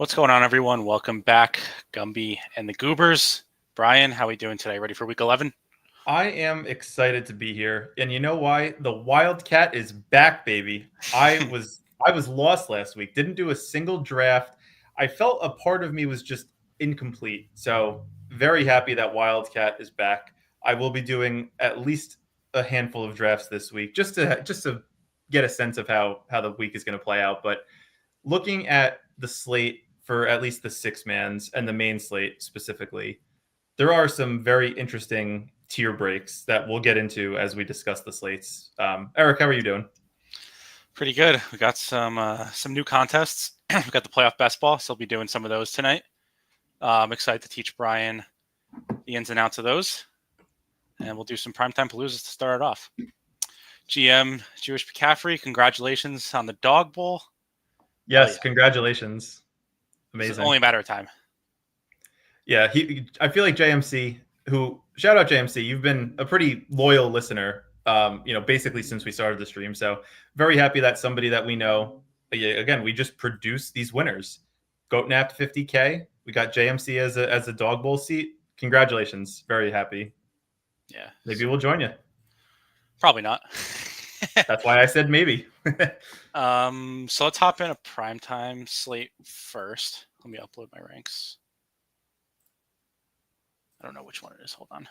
What's going on, everyone? Welcome back, Gumby and the Goobers. Brian, how are we doing today? Ready for week 11? I am excited to be here, and you know why? The Wildcat is back, baby. I was lost last week. Didn't do a single draft. I felt a part of me was just incomplete. So very happy that Wildcat is back. I will be doing at least a handful of drafts this week, just to get a sense of how the week is going to play out. But looking at the slate for at least the six mans and the main slate specifically, there are some very interesting tier breaks that we'll get into as we discuss the slates. Eric, how are you doing? Pretty good. We got some new contests. We got the playoff best ball, so I'll be doing some of those tonight. I'm excited to teach Brian the ins and outs of those, and we'll do some primetime paloozas to start it off. GM Jewish McCaffrey, congratulations on the Dog Bowl. Yes, congratulations. Amazing. It's only a matter of time. Yeah, I feel like JMC, shout out JMC, you've been a pretty loyal listener, basically since we started the stream. So very happy that somebody that we know, again, we just produce these winners. Goat napped 50K. We got JMC as a Dog Bowl seat. Congratulations. Very happy. Yeah. Maybe we'll join you. Probably not. That's why I said maybe. So let's hop in a primetime slate first. Let me upload my ranks. I don't know which one it is. Hold on.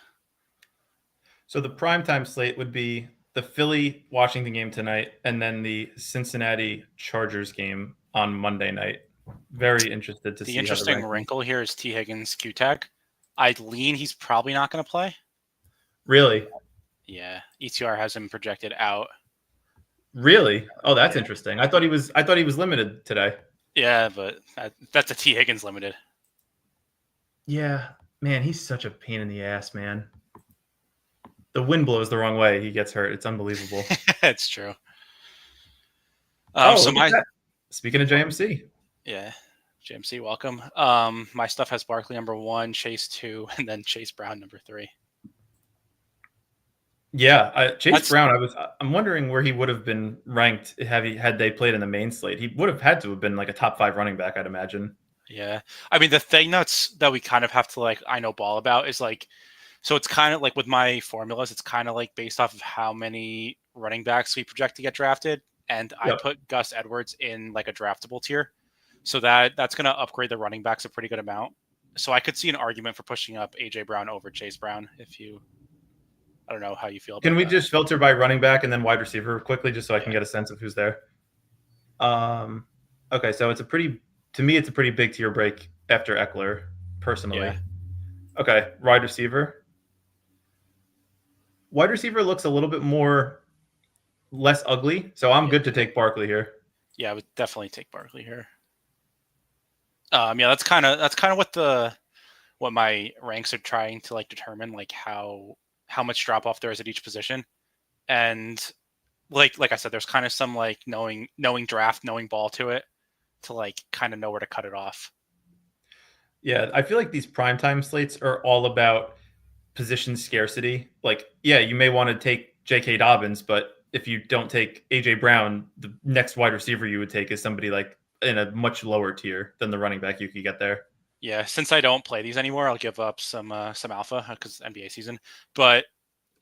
So the primetime slate would be the Philly-Washington game tonight, and then the Cincinnati Chargers game on Monday night. Very interested to see. The interesting wrinkle here is T. Higgins Q-Tag. I'd lean he's probably not going to play. Really? Yeah. ETR has him projected out. Really? Oh, that's interesting. I thought he was limited today. Yeah, but that's a T. Higgins limited. Yeah. Man, he's such a pain in the ass, man. The wind blows the wrong way. He gets hurt. It's unbelievable. It's true. Speaking of JMC. Yeah. JMC, welcome. My stuff has Barkley number 1, Chase 2, and then Chase Brown number 3. Yeah, Chase Brown. I'm wondering where he would have been ranked had they played in the main slate. He would have had to have been like a top 5 running back, I'd imagine. Yeah, I mean the thing that we kind of have to I know ball about is so it's kind of like with my formulas, it's kind of like based off of how many running backs we project to get drafted, and I put Gus Edwards in like a draftable tier, so that's going to upgrade the running backs a pretty good amount. So I could see an argument for pushing up AJ Brown over Chase Brown I don't know how you feel about that. Can we just filter by running back and then wide receiver quickly, just so I can get a sense of who's there? Okay, so it's a pretty big tier break after Eckler, personally. Yeah. Okay, wide receiver. Wide receiver looks a little bit less ugly, so I'm good to take Barkley here. Yeah, I would definitely take Barkley here. That's kind of what my ranks are trying to determine, how much drop off there is at each position. And like I said, there's kind of some knowing draft, knowing ball to it to kind of know where to cut it off. Yeah, I feel like these primetime slates are all about position scarcity. You may want to take J.K. Dobbins, but if you don't take A.J. Brown, the next wide receiver you would take is somebody in a much lower tier than the running back you could get there. Yeah, since I don't play these anymore, I'll give up some alpha because NBA season. But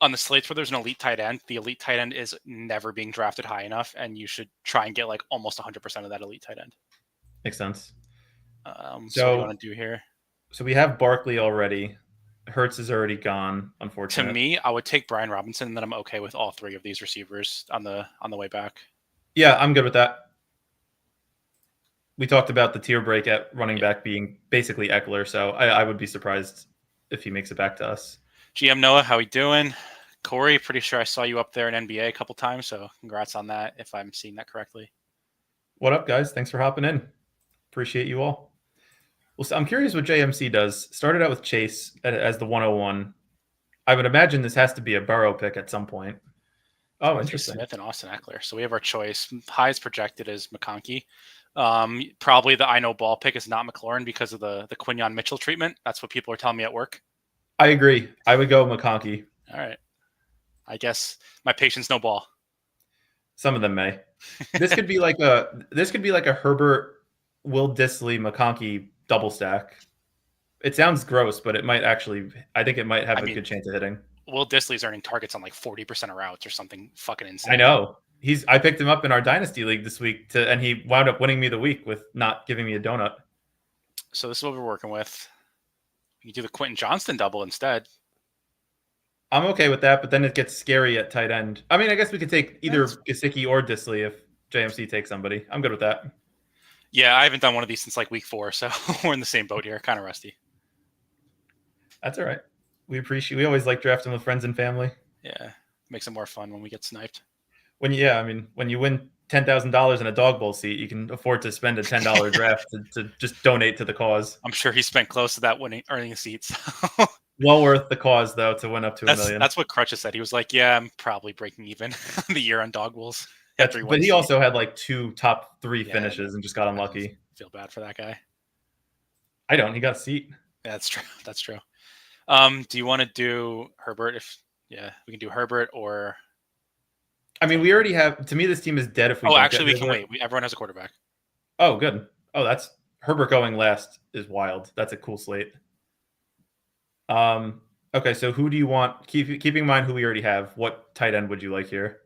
on the slates where there's an elite tight end, the elite tight end is never being drafted high enough, and you should try and get almost 100% of that elite tight end. Makes sense. So what do you want to do here? So we have Barkley already. Hurts is already gone, unfortunately. To me, I would take Brian Robinson, and then I'm okay with all 3 of these receivers on the way back. Yeah, I'm good with that. We talked about the tier break at running back being basically Eckler, so I would be surprised if he makes it back to us. GM Noah, how we doing? Corey, pretty sure I saw you up there in NBA a couple times, so congrats on that, if I'm seeing that correctly. What up, guys? Thanks for hopping in. Appreciate you all. Well, so I'm curious what JMC does. Started out with Chase as the 101. I would imagine this has to be a Burrow pick at some point. Oh, interesting. Smith and Austin Eckler. So we have our choice. Highest projected is McConkey. Probably the I know ball pick is not McLaurin because of the Quinyon Mitchell treatment. That's what people are telling me at work. I agree. I would go McConkey. All right. I guess my patience no ball. Some of them may. This could be like a Herbert Will Disley McConkey double stack. It sounds gross, but it might actually. I think it might have a good chance of hitting. Will Disley's earning targets on like 40% of routes or something fucking insane. I know. I picked him up in our Dynasty League this week, and he wound up winning me the week with not giving me a donut. So this is what we're working with. You do the Quentin Johnston double instead. I'm okay with that, but then it gets scary at tight end. I mean, I guess we could take either Gesicki or Disley if JMC takes somebody. I'm good with that. Yeah, I haven't done one of these since like week 4, so we're in the same boat here. Kind of rusty. That's all right. We always like drafting with friends and family. Yeah, makes it more fun when we get sniped. When you win $10,000 in a dog bowl seat, you can afford to spend a $10 draft to just donate to the cause. I'm sure he spent close to that earning seats. Well worth the cause, though, to win up to $1 million. That's what Crutches said. He was like, "Yeah, I'm probably breaking even the year on dog bowls." But he also had like 2 top 3 finishes and just got unlucky. Feel bad for that guy. I don't. He got a seat. Yeah, that's true. That's true. Do you want to do Herbert? We can do Herbert or. I mean, we already have. To me, this team is dead if we. We can wait. Everyone has a quarterback. Oh, good. Oh, that's Herbert going last is wild. That's a cool slate. Okay, so who do you want? Keeping in mind who we already have. What tight end would you like here?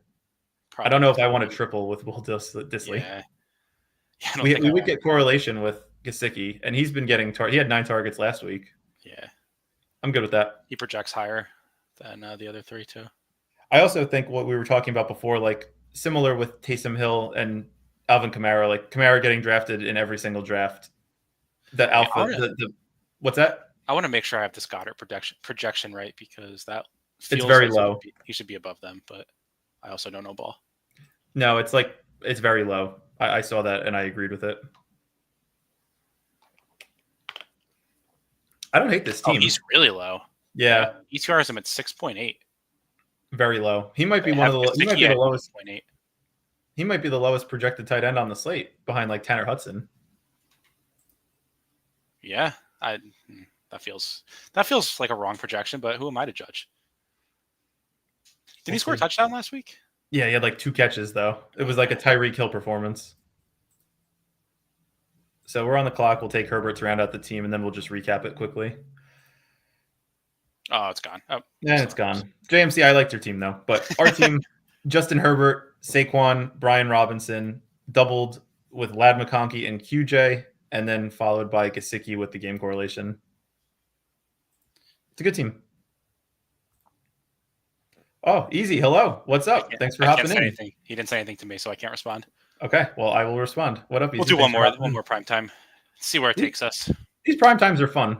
Probably I don't know if I want to triple with Will Disley. Yeah. We would get correlation with Gesicki, and he's been getting he had 9 targets last week. Yeah. I'm good with that. He projects higher than the other 3 too. I also think what we were talking about before, like similar with Taysom Hill and Alvin Kamara, like Kamara getting drafted in every single draft. The alpha, what's that? I want to make sure I have the Goddard projection right because that feels it's very low. He should be above them, but I also don't know ball. No, it's very low. I saw that and I agreed with it. I don't hate this team. Oh, he's really low. Yeah. ETR is him at 6.8. Very low. He might be one of the he might be the lowest. 6.8. He might be the lowest projected tight end on the slate behind like Tanner Hudson. Yeah. That feels like a wrong projection, but who am I to judge? Did he score a touchdown last week? Yeah, he had like 2 catches though. It was like a Tyreek Hill performance. So we're on the clock. We'll take Herbert to round out the team, and then we'll just recap it quickly. Oh, it's gone. Oh, yeah, it's gone. JMC, I liked your team though, but our team: Justin Herbert, Saquon, Brian Robinson, doubled with Lad McConkey and QJ, and then followed by Gesicki with the game correlation. It's a good team. Oh, easy. Hello. What's up? Thanks for hopping in. Anything. He didn't say anything to me, so I can't respond. Okay. Well, I will respond. What up, Easy? We'll do one more primetime. See where it takes us. These primetimes are fun.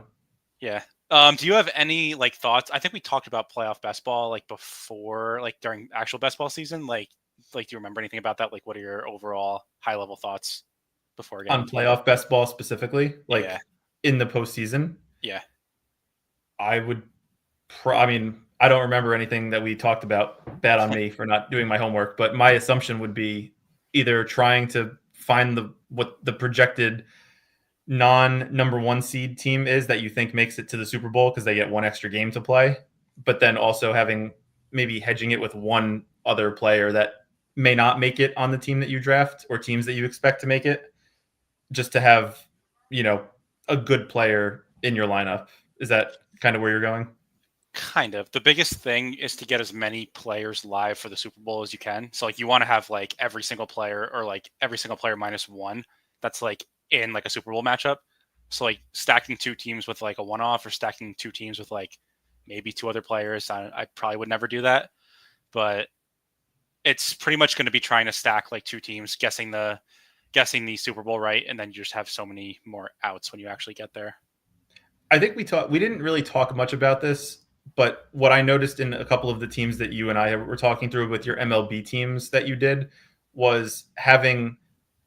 Yeah. Do you have any like thoughts? I think we talked about playoff best ball like before, like during actual best ball season. Like, do you remember anything about that? Like, what are your overall high level thoughts before getting on playoff best ball specifically? Like in the postseason? Yeah. I would. I don't remember anything that we talked about. Bad on me for not doing my homework. But my assumption would be either trying to find what the projected non-number 1 seed team is that you think makes it to the Super Bowl because they get 1 extra game to play, but then also maybe hedging it with 1 other player that may not make it on the team that you draft or teams that you expect to make it, just to have, a good player in your lineup. Is that kind of where you're going? Kind of. The biggest thing is to get as many players live for the Super Bowl as you can. So like you want to have like every single player or like every single player -1 that's like in like a Super Bowl matchup. So like stacking 2 teams with like a one-off or stacking 2 teams with like maybe 2 other players. I probably would never do that, but it's pretty much going to be trying to stack like 2 teams, guessing the Super Bowl right, and then you just have so many more outs when you actually get there. I think we didn't really talk much about this, but what I noticed in a couple of the teams that you and I were talking through with your MLB teams that you did was having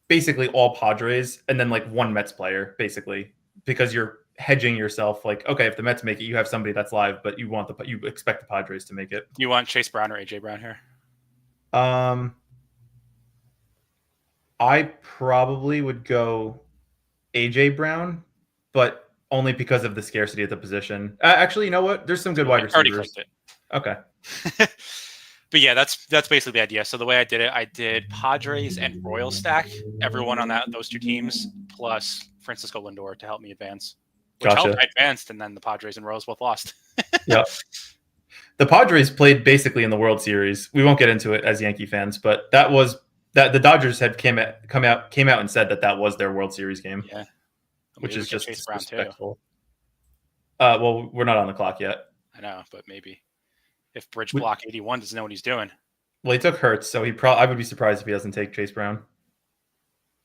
basically all Padres and then like 1 Mets player, basically, because you're hedging yourself. Like, okay, if the Mets make it, you have somebody that's live, but you expect the Padres to make it. You want Chase Brown or AJ Brown here? I probably would go AJ Brown, but only because of the scarcity at the position. Actually, you know what? There's some good wide receivers. Already clicked it. Okay. But yeah, that's basically the idea. So the way I did Padres and Royals stack everyone on those two teams plus Francisco Lindor to help me advance, which helped. Gotcha. I advanced, and then the Padres and Royals both lost. Yeah. The Padres played basically in the World Series. We won't get into it as Yankee fans, but that the Dodgers had came out and said that was their World Series game. Yeah, which is just Chase Brown disrespectful. Well, we're not on the clock yet. I know, but maybe if Bridge Block 81 doesn't know what he's doing. Well, he took Hurts, so I would be surprised if he doesn't take Chase Brown.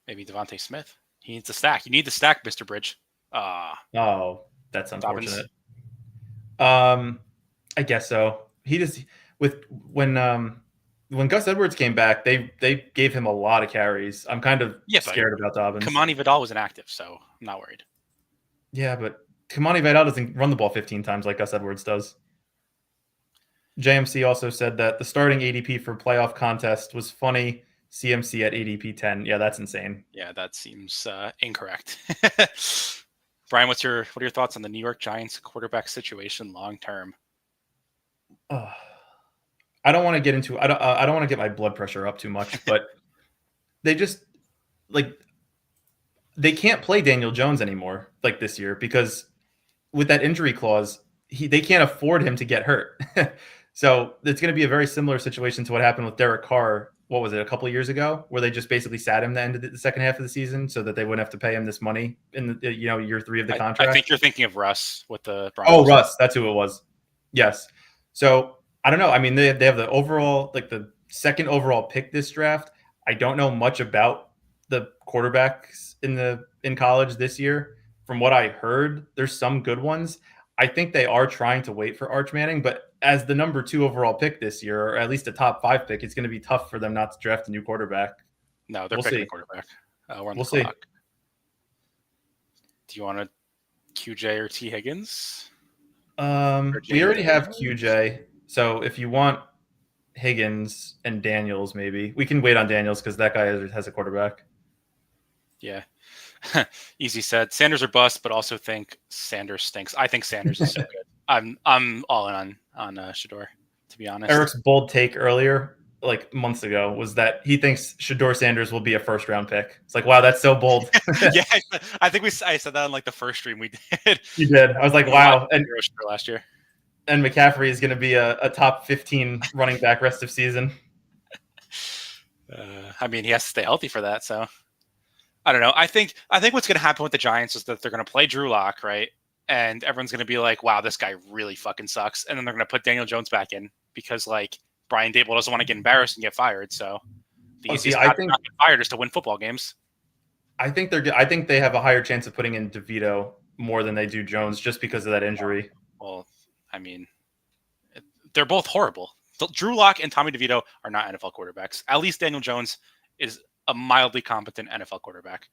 Maybe Devontae Smith. He needs to stack. You need to stack, Mr. Bridge. Oh, that's unfortunate. I guess so. He just when Gus Edwards came back, they gave him a lot of carries. I'm kind of scared about Dobbins. Kamani Vidal was inactive, so I'm not worried. Yeah, but Kamani Vidal doesn't run the ball 15 times like Gus Edwards does. JMC also said that the starting ADP for playoff contest was funny. CMC at ADP 10. Yeah, that's insane. Yeah, that seems incorrect. Brian, what are your thoughts on the New York Giants quarterback situation long term? I don't want to get into. I don't want to get my blood pressure up too much, but they just they can't play Daniel Jones anymore this year because with that injury clause, they can't afford him to get hurt. So it's going to be a very similar situation to what happened with Derek Carr. What was it, a couple of years ago, where they just basically sat him the end of the second half of the season so that they wouldn't have to pay him this money in the year 3 of the contract. I think you're thinking of Russ with the Broncos. Oh, Russ, that's who it was. Yes. So I don't know. I mean, they have the overall, the second overall pick this draft. I don't know much about the quarterbacks in college this year. From what I heard, there's some good ones. I think they are trying to wait for Arch Manning, but as the number 2 overall pick this year, or at least a top 5 pick, it's going to be tough for them not to draft a new quarterback. No, they're picking a quarterback. We're on the clock. See. Do you want a QJ or T. Higgins? We already have QJ. So if you want Higgins and Daniels, maybe we can wait on Daniels because that guy has a quarterback. Yeah. Easy said. Sanders or bust, but also think Sanders stinks. I think Sanders is so good. I'm all in on Shedeur, to be honest. Eric's bold take earlier, months ago, was that he thinks Shedeur Sanders will be a first-round pick. It's wow, that's so bold. Yeah, I think I said that on the first stream we did. You did. I was like, wow. And last year. And McCaffrey is going to be a top 15 running back rest of season. I mean, he has to stay healthy for that, so I don't know. I think what's going to happen with the Giants is that they're going to play Drew Lock, right? And everyone's going to be like, wow, this guy really fucking sucks. And then they're going to put Daniel Jones back in because Brian Dable doesn't want to get embarrassed and get fired. So the easiest not to get fired is to win football games. I think they have a higher chance of putting in DeVito more than they do Jones just because of that injury. Well, I mean, they're both horrible. Drew Lock and Tommy DeVito are not NFL quarterbacks. At least Daniel Jones is a mildly competent NFL quarterback.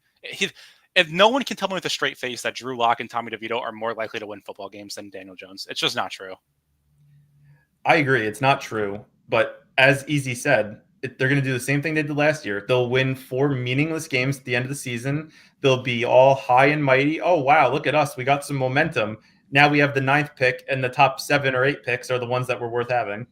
If no one can tell me with a straight face that Drew Lock and Tommy DeVito are more likely to win football games than Daniel Jones, it's just not true. I agree. It's not true. But as Easy said, they're going to do the same thing they did last year. They'll win 4 meaningless games at the end of the season. They'll be all high and mighty. Oh, wow, look at us. We got some momentum. Now we have the 9th pick, and the top 7 or 8 picks are the ones that were worth having.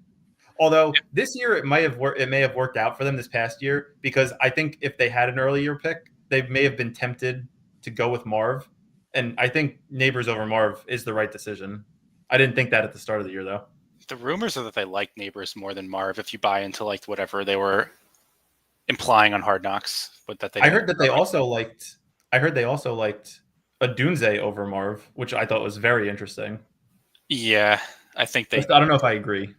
Although this year it may have worked out for them this past year because I think if they had an earlier pick, they may have been tempted to go with Marv. And I think Neighbors over Marv is the right decision. I didn't think that at the start of the year, though. The rumors are that they like Neighbors more than Marv if you buy into whatever they were implying on Hard Knocks. But that I heard they also liked Adunze over Marv, which I thought was very interesting. Yeah, I think I don't know if I agree.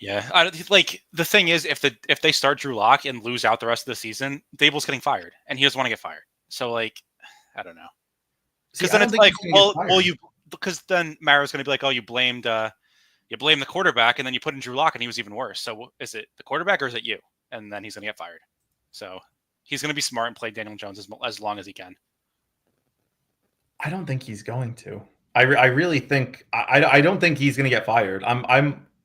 Yeah, the thing is, if they start Drew Lock and lose out the rest of the season, Dable's getting fired, and he doesn't want to get fired. So I don't know. Because then it's because then Maro's going to be like, oh, you blame the quarterback, and then you put in Drew Lock, and he was even worse. So is it the quarterback or is it you? And then he's going to get fired. So he's going to be smart and play Daniel Jones as long as he can. I don't think he's going to. I really think I don't think he's going to get fired.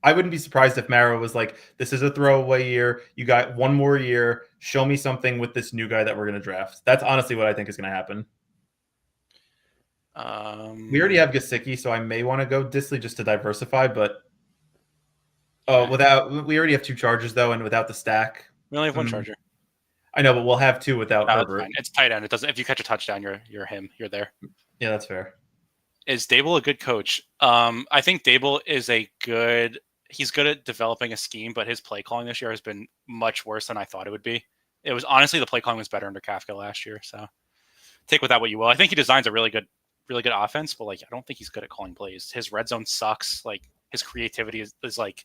I wouldn't be surprised if Mara was like, this is a throwaway year. You got 1 more year. Show me something with this new guy that we're going to draft. That's honestly what I think is going to happen. We already have Gesicki, so I may want to go Disley just to diversify, but Oh, Okay. we already have 2 Chargers though, and without the stack. We only have one Mm, Charger. I know, but we'll have 2 without No, that's Herbert. fine. It's tight end. It doesn't. If you catch a touchdown, you're him. You're there. Yeah, that's fair. Is Dable a good coach? I think Dable is a good. He's good at developing a scheme, but his play calling this year has been much worse than I thought it would be. It was honestly the play calling was better under Kafka last year. So take with that what you will. I think he designs a really good offense, but like I don't think he's good at calling plays. His red zone sucks. Like his creativity is like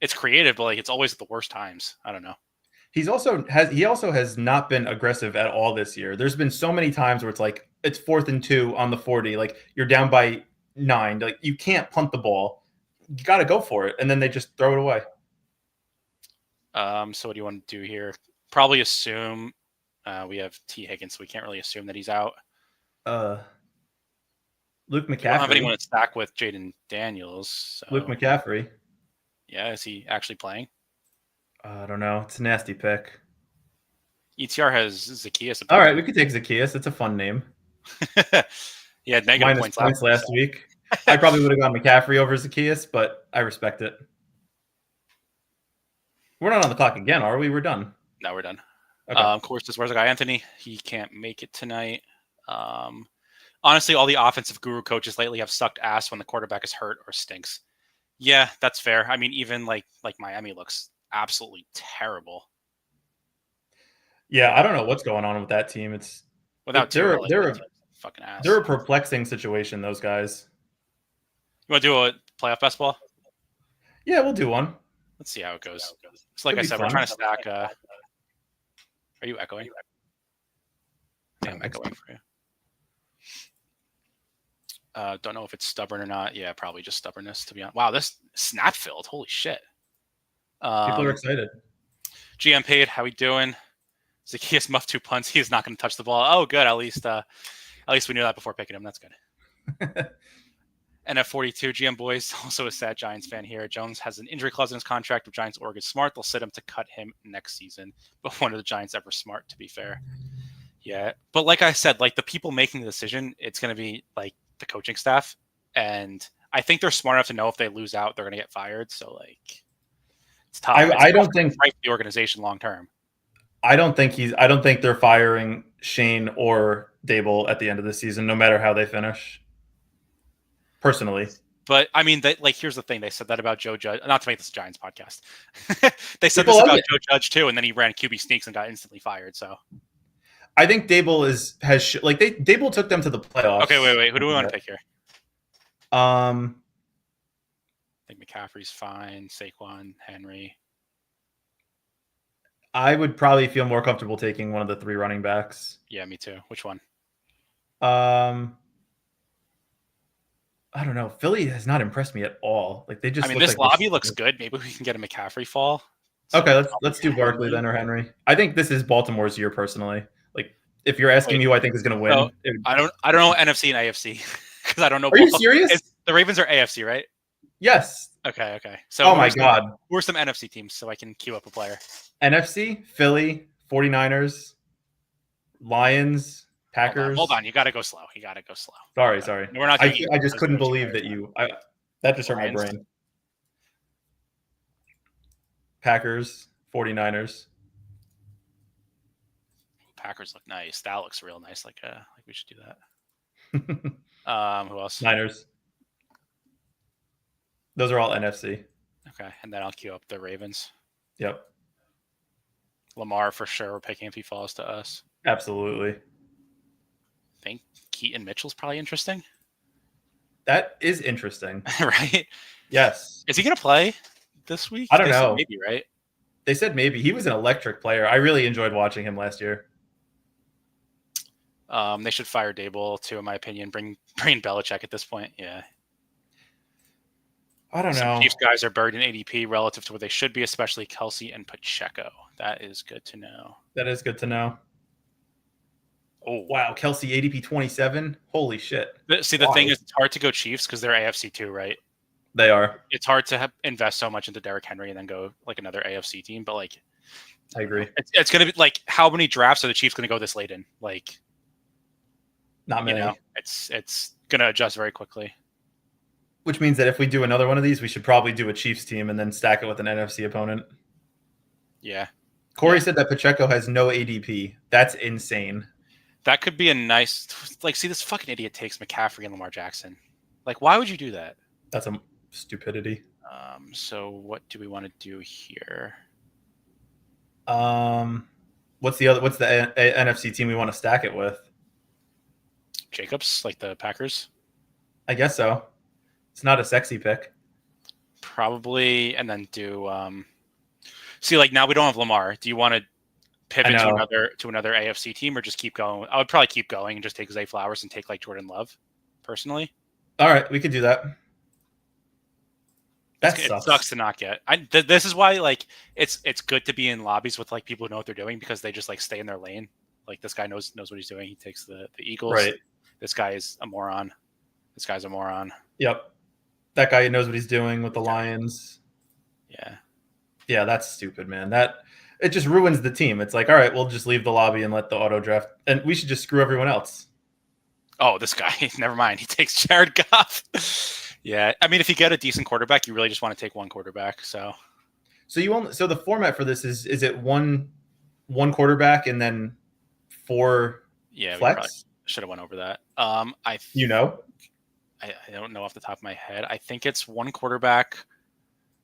it's creative, but like it's always at the worst times. I don't know. He also has not been aggressive at all this year. There's been so many times where it's like it's 4th and 2 on the 40, like you're down by 9, like you can't punt the ball. You got to go for it, and then they just throw it away. So what do you want to do here? Probably assume we have T Higgins, so we can't really assume that he's out. Luke McCaffrey. We don't have anyone to stack with Jaden Daniels. So. Luke McCaffrey. Yeah, is he actually playing? I don't know. It's a nasty pick. ETR has Zacchaeus. All right, we could take Zacchaeus. It's a fun name. Yeah, negative points last week. I probably would have gone McCaffrey over Zacchaeus, but I respect it. We're not on the clock again, are we? We're done. No, we're done. Okay. Of course, where's our guy Anthony? He can't make it tonight. Honestly, all the offensive guru coaches lately have sucked ass when the quarterback is hurt or stinks. Yeah, that's fair. I mean, even like Miami looks absolutely terrible. Yeah, I don't know what's going on with that team. It's they're fucking ass. They're a perplexing situation. Those guys. You want to do a playoff basketball? Yeah, we'll do one. Let's see how it goes. So, like I said, we're trying to stack. Are you echoing? Yeah, I'm echoing for you. Don't know if it's stubborn or not. Yeah, probably just stubbornness, to be honest. Wow, this snap filled. Holy shit. People are excited. GM paid. How we doing? Zacchaeus muffed 2 punts. He is not going to touch the ball. Oh, good. At least we knew that before picking him. That's good. NF42 GM boys, also a sad Giants fan here. Jones has an injury clause in his contract. If Giants org is smart, they'll sit him to cut him next season. But when are the Giants ever smart, to be fair? Yeah. But like I said, like the people making the decision, it's going to be like the coaching staff. And I think they're smart enough to know if they lose out, they're going to get fired. So like it's tough. I don't think the organization long term. I don't think they're firing Shane or Dable at the end of the season, no matter how they finish. Personally. But I mean, here's the thing. They said that about Joe Judge. Not to make this a Giants podcast. They said this about Joe Judge too, and then he ran QB sneaks and got instantly fired. So I think Dable Dable took them to the playoffs. Okay, wait. Who do we want to pick here? I think McCaffrey's fine. Saquon, Henry. I would probably feel more comfortable taking one of the 3 running backs. Yeah, me too. Which one? I don't know. Philly has not impressed me at all. Like they just. I mean, this lobby looks good. Maybe we can get a McCaffrey fall. Okay, let's do Barkley then or Henry. I think this is Baltimore's year personally. Like if you're asking me who I think is going to win, I don't know NFC and AFC because I don't know. Are you serious? The Ravens are AFC, right? Yes. Okay. So oh my God, who are some NFC teams so I can queue up a player? NFC, Philly, 49ers, Lions, Packers. Hold on. You got to go slow. Sorry. We're not. I just couldn't believe that that just hurt my brain. Packers, 49ers. Packers look nice. That looks real nice. Like we should do that. Who else? Niners. Those are all NFC. Okay, and then I'll queue up the Ravens. Yep. Lamar for sure. We're picking if he falls to us. Absolutely. I think Keaton Mitchell's probably interesting. That is interesting. Right? Yes. Is he going to play this week? I don't know. Maybe, right? They said maybe. He was an electric player. I really enjoyed watching him last year. They should fire Dable too, in my opinion. Bring Belichick at this point. Yeah. I don't know. Chiefs guys are buried in ADP relative to where they should be, especially Kelsey and Pacheco. That is good to know. Oh, wow. Kelsey, ADP 27. Holy shit. See, the thing is, it's hard to go Chiefs because they're AFC too, right? They are. It's hard to invest so much into Derrick Henry and then go like another AFC team. But like, I agree. It's going to be like, how many drafts are the Chiefs going to go this late in? Like, not many. It's going to adjust very quickly. Which means that if we do another one of these, we should probably do a Chiefs team and then stack it with an NFC opponent. Yeah. Corey said that Pacheco has no ADP. That's insane. That could be a nice, like, see, this fucking idiot takes McCaffrey and Lamar Jackson. Like, why would you do that? That's a stupidity. So what do we want to do here? What's the NFC team we want to stack it with? Jacobs, like the Packers? I guess so. It's not a sexy pick. Probably, and then do see, like, now we don't have Lamar. Do you want to pivot to another AFC team, or just keep going? I would probably keep going and just take Zay Flowers and take like Jordan Love, personally. All right, we could do that. It sucks to not get. This is why, like, it's good to be in lobbies with like people who know what they're doing, because they just like stay in their lane. Like, this guy knows what he's doing. He takes the Eagles. Right. This guy is a moron. This guy's a moron. Yep. That guy knows what he's doing with the Lions. Yeah. Yeah, that's stupid, man. It just ruins the team. It's like, all right, we'll just leave the lobby and let the auto draft, and we should just screw everyone else. Oh, this guy. Never mind. He takes Jared Goff. Yeah, I mean, if you get a decent quarterback, you really just want to take one quarterback. So the format for this is it one quarterback and then 4 flex? Should have went over that. I don't know off the top of my head. I think it's one quarterback,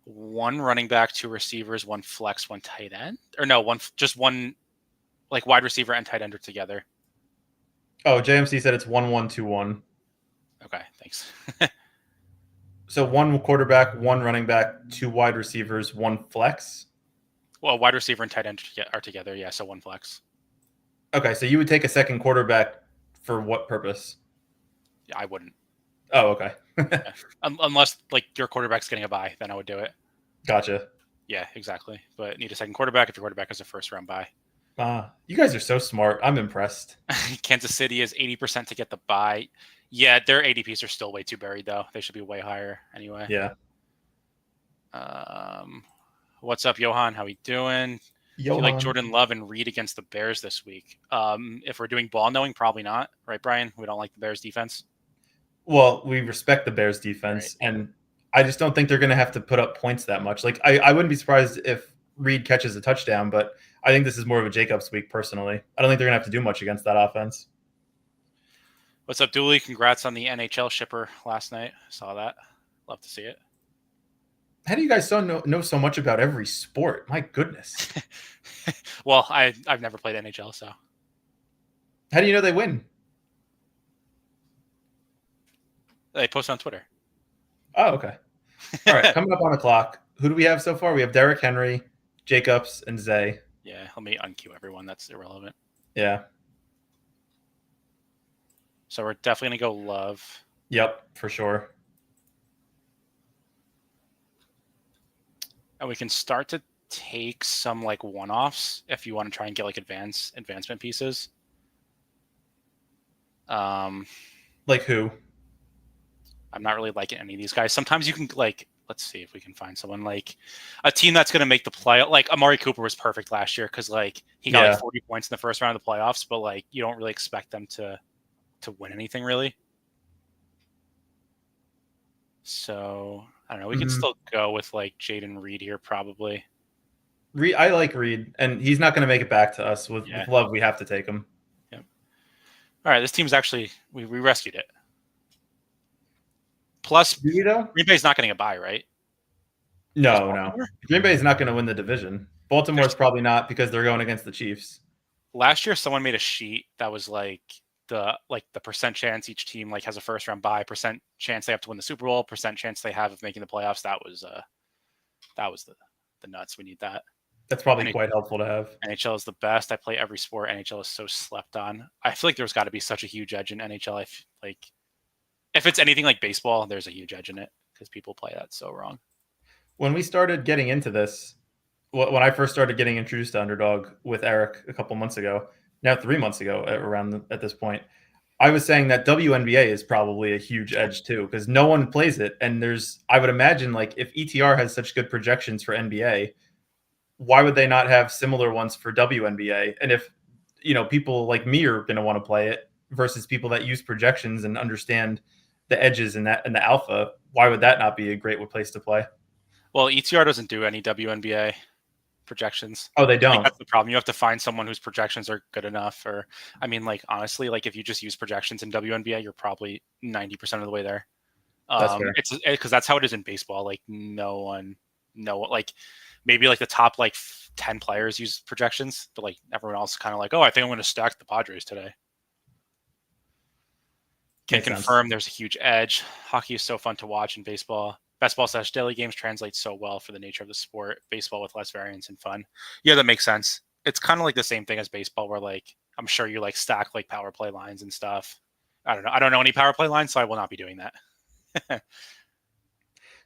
one running back, 2 receivers, 1 flex, 1 tight end, or no, one like wide receiver and tight end are together. Oh, JMC said it's 1-1-2-1. Okay, thanks. So 1 quarterback, 1 running back, 2 wide receivers, 1 flex? Well, wide receiver and tight end are together, yeah, so 1 flex. Okay, so you would take a second quarterback for what purpose? Yeah, I wouldn't. Oh, okay. Yeah. Unless, like, your quarterback's getting a bye, then I would do it. Gotcha. Yeah, exactly. But need a second quarterback if your quarterback has a first-round bye. You guys are so smart. I'm impressed. Kansas City is 80% to get the bye. Yeah, their ADPs are still way too buried, though. They should be way higher anyway. Yeah. What's up, Johan? How we doing? Do you like Jordan Love and Reed against the Bears this week? If we're doing ball knowing, probably not. Right, Brian? We don't like the Bears defense. Well, we respect the Bears defense, right. And I just don't think they're going to have to put up points that much. Like, I wouldn't be surprised if Reed catches a touchdown, but I think this is more of a Jacobs week personally. I don't think they're going to have to do much against that offense. What's up, Dooley? Congrats on the NHL shipper last night. Saw that. Love to see it. How do you guys know so much about every sport? My goodness. Well, I've never played NHL, so. How do you know they win? They post on Twitter. Oh, okay. All right, coming up on the clock. Who do we have so far? We have Derrick Henry, Jacobs, and Zay. Yeah, let me unqueue everyone. That's irrelevant. Yeah. So we're definitely going to go Love. Yep, for sure. And we can start to take some like one-offs if you want to try and get like advancement pieces. Like who? I'm not really liking any of these guys. Sometimes you can like, let's see if we can find someone like a team that's going to make the play. Like Amari Cooper was perfect last year because like he got like 40 points in the first round of the playoffs, but like you don't really expect them to win anything really. So I don't know. We can still go with like Jaden Reed here probably. I like Reed, and he's not going to make it back to us with Love. We have to take him. Yep. All right, this team's actually we rescued it. Plus, Green Bay's not getting a bye, right? No. Green Bay's not going to win the division. Baltimore's probably not because they're going against the Chiefs. Last year, someone made a sheet that was like the percent chance each team like has a first round bye, percent chance they have to win the Super Bowl, percent chance they have of making the playoffs. That was the nuts. We need that. That's probably quite helpful to have. NHL is the best. I play every sport. NHL is so slept on. I feel like there's got to be such a huge edge in NHL. If it's anything like baseball, there's a huge edge in it because people play that so wrong. When we started getting into this, when I first started getting introduced to Underdog with Eric a couple months ago, now 3 months ago at this point, I was saying that WNBA is probably a huge edge too because no one plays it. And I would imagine like if ETR has such good projections for NBA, why would they not have similar ones for WNBA? And if, people like me are going to want to play it versus people that use projections and understand the edges in the alpha, why would that not be a great place to play? Well, ETR doesn't do any WNBA projections. Oh, they I think don't. that's the problem. You have to find someone whose projections are good enough. Or, I mean, like honestly, like if you just use projections in WNBA, you're probably 90% of the way there. That's fair. It's because that's how it is in baseball. Like like maybe like the top like 10 players use projections, but like everyone else kind of like, oh, I think I'm going to stack the Padres today. Can Makes confirm sense. there's a huge edge. Hockey is so fun to watch in baseball. Baseball/daily games translate so well for the nature of the sport. Baseball with less variance and fun. Yeah, that makes sense. It's kind of like the same thing as baseball, where like I'm sure you like stack like power play lines and stuff. I don't know. I don't know any power play lines, so I will not be doing that.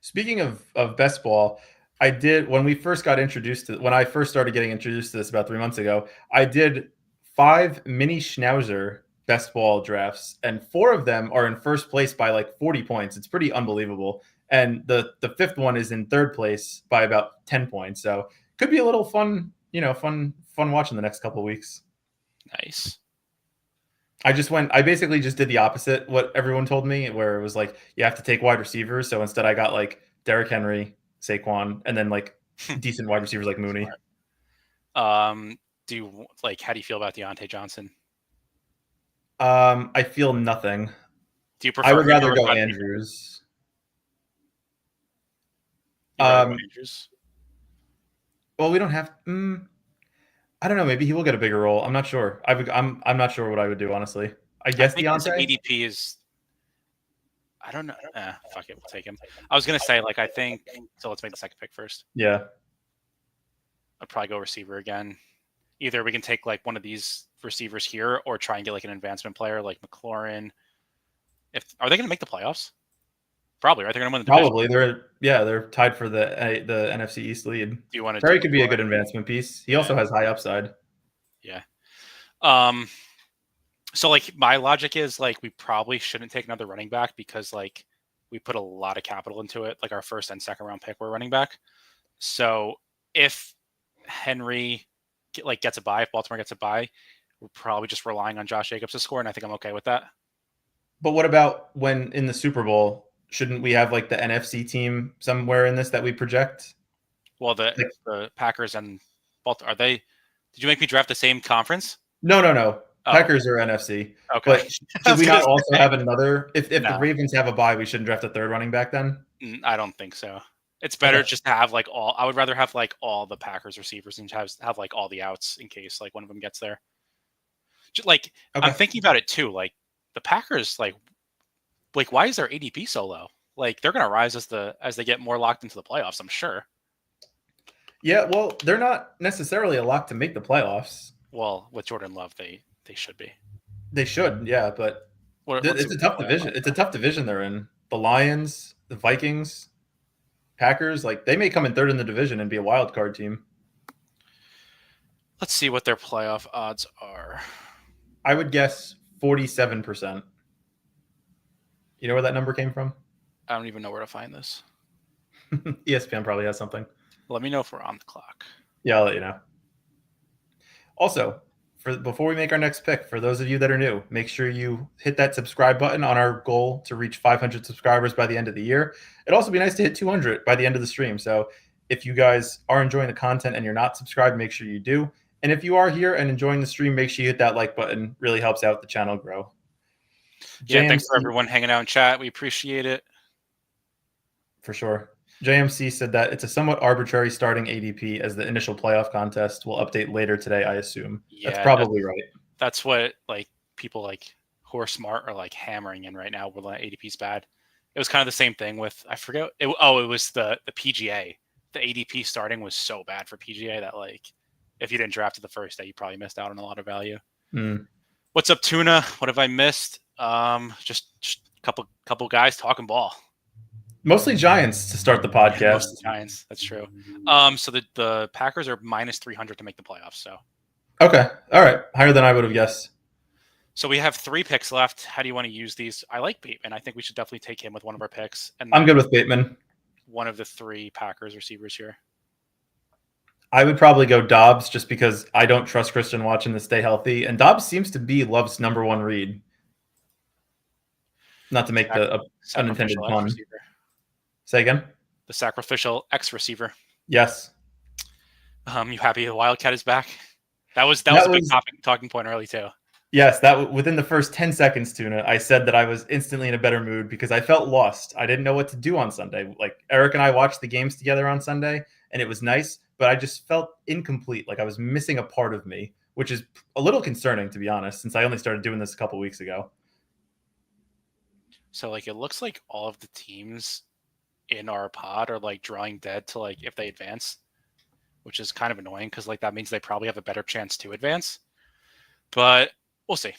Speaking of best ball, I did when I first started getting introduced to this about 3 months ago. I did 5 mini Schnauzer best ball drafts, and 4 of them are in first place by like 40 points. It's pretty unbelievable. And the 5th one is in 3rd place by about 10 points. So could be a little fun, fun watching the next couple of weeks. Nice. I basically just did the opposite what everyone told me, where it was like you have to take wide receivers. So instead I got like Derrick Henry, Saquon, and then like decent wide receivers like Mooney. How do you feel about Deontay Johnson? I feel nothing. Do you prefer I would him rather or go Bud Andrews. You'd rather go Andrews? Well, we don't have. I don't know. Maybe he will get a bigger role. I'm not sure. I'm not sure what I would do, honestly. I guess think his Deontay. ADP is. I don't know. Fuck it, we'll take him. I was gonna say like I think so. Let's make the second pick first. Yeah. I'd probably go receiver again. Either we can take like one of these receivers here, or try and get like an advancement player like McLaurin. Are they going to make the playoffs? Probably, right? They're going to win the division. Probably. They're tied for the NFC East lead. Do you want to? Terry could be a good advancement piece. He also has high upside. Yeah. So like my logic is like we probably shouldn't take another running back because like we put a lot of capital into it. Like our first and second round pick were running back. So if Henry gets a bye, if Baltimore gets a bye, we're probably just relying on Josh Jacobs to score, and I think I'm okay with that. But what about when in the Super Bowl? Shouldn't we have like the NFC team somewhere in this that we project? Well, the Packers and Baltimore, did you make me draft the same conference? No. Oh. Packers are NFC. Okay. But should we not also have another? If No. the Ravens have a bye, we shouldn't draft a 3rd running back then? I don't think so. It's better just to have like all. I would rather have like all the Packers receivers and have like all the outs in case like one of them gets there. Like I'm thinking about it too. Like the Packers, like why is their ADP so low? Like they're gonna rise as they get more locked into the playoffs, I'm sure. Yeah, well, they're not necessarily a lock to make the playoffs. Well, with Jordan Love, they should be. They should, yeah, but it's a tough division. It's a tough division they're in. The Lions, the Vikings, Packers, like they may come in 3rd in the division and be a wild card team. Let's see what their playoff odds are. I would guess 47%. You know where that number came from? I don't even know where to find this. ESPN probably has something. Let me know if we're on the clock. Yeah, I'll let you know. Also, before we make our next pick, for those of you that are new, make sure you hit that subscribe button on our goal to reach 500 subscribers by the end of the year. It'd also be nice to hit 200 by the end of the stream. So if you guys are enjoying the content and you're not subscribed, make sure you do. And if you are here and enjoying the stream, make sure you hit that like button. Really helps out the channel grow. Yeah, thanks for everyone hanging out in chat. We appreciate it. For sure. JMC said that it's a somewhat arbitrary starting ADP as the initial playoff contest will update later today, I assume. Yeah, that's probably right. That's what like people like who are smart are like hammering in right now where the ADP's bad. It was kind of the same thing with it was the PGA. The ADP starting was so bad for PGA that like if you didn't draft it the first day, you probably missed out on a lot of value. What's up, Tuna? What have I missed? Just a couple guys talking ball. Mostly Giants to start the podcast. Yeah, mostly Giants, that's true. So the Packers are minus 300 to make the playoffs. So okay, all right, higher than I would have guessed. So we have 3 picks left. How do you want to use these? I like Bateman. I think we should definitely take him with one of our picks. And I'm good with Bateman. One of the 3 Packers receivers here. I would probably go Dobbs just because I don't trust Christian Watson to stay healthy, and Dobbs seems to be Love's #1 read. Not to make the unintended Sacrificial X pun. receiver. Say again? The sacrificial X receiver. Yes. You happy the Wildcat is back? That was a big talking point early too. Yes, that within the first 10 seconds, Tuna, I said that I was instantly in a better mood because I felt lost. I didn't know what to do on Sunday. Like Eric and I watched the games together on Sunday, and it was nice, but I just felt incomplete. Like I was missing a part of me, which is a little concerning, to be honest, since I only started doing this a couple weeks ago. So like it looks like all of the teams in our pod are like drawing dead to like if they advance, which is kind of annoying because like that means they probably have a better chance to advance. But we'll see.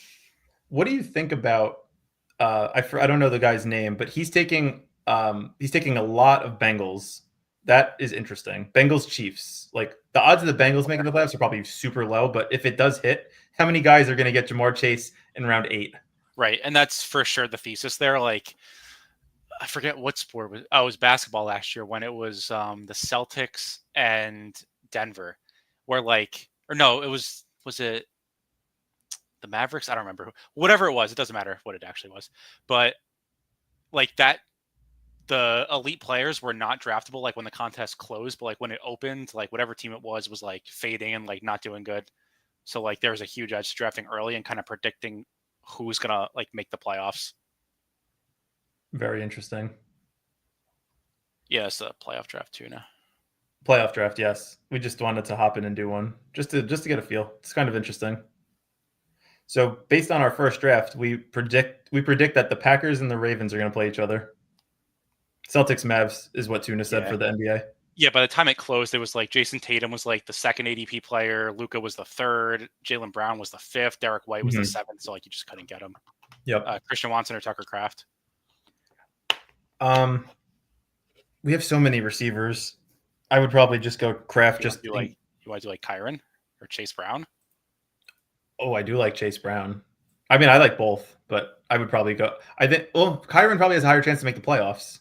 What do you think about? I don't know the guy's name, but he's taking a lot of Bengals. That is interesting. Bengals Chiefs. Like the odds of the Bengals making the playoffs are probably super low, but if it does hit, how many guys are going to get Jamar Chase in round 8? Right, and that's for sure the thesis there. Like I forget what sport was. Oh, it was basketball last year when it was the Celtics and Denver, where like or no, was it the Mavericks? I don't remember. Whatever it was, it doesn't matter what it actually was. But like that, the elite players were not draftable. Like when the contest closed, but like when it opened, like whatever team it was like fading and like not doing good. So like there was a huge edge to drafting early and kind of predicting who's gonna like make the playoffs. Very interesting. Yeah, it's a playoff draft too now. Playoff draft, yes. We just wanted to hop in and do one just to get a feel. It's kind of interesting. So based on our first draft, we predict that the Packers and the Ravens are going to play each other. Celtics Mavs is what Tuna said for the NBA. Yeah, by the time it closed, it was like Jason Tatum was like the second ADP player, Luka was the third, Jaylen Brown was the fifth, Derek White was the seventh, so like you just couldn't get him. Yep. Christian Watson or Tucker Kraft. We have so many receivers. I would probably just go Kraft. You want to do like Kyron or Chase Brown? Oh, I do like Chase Brown. I mean, I like both, but I would probably go. I think. Well, Kyron probably has a higher chance to make the playoffs.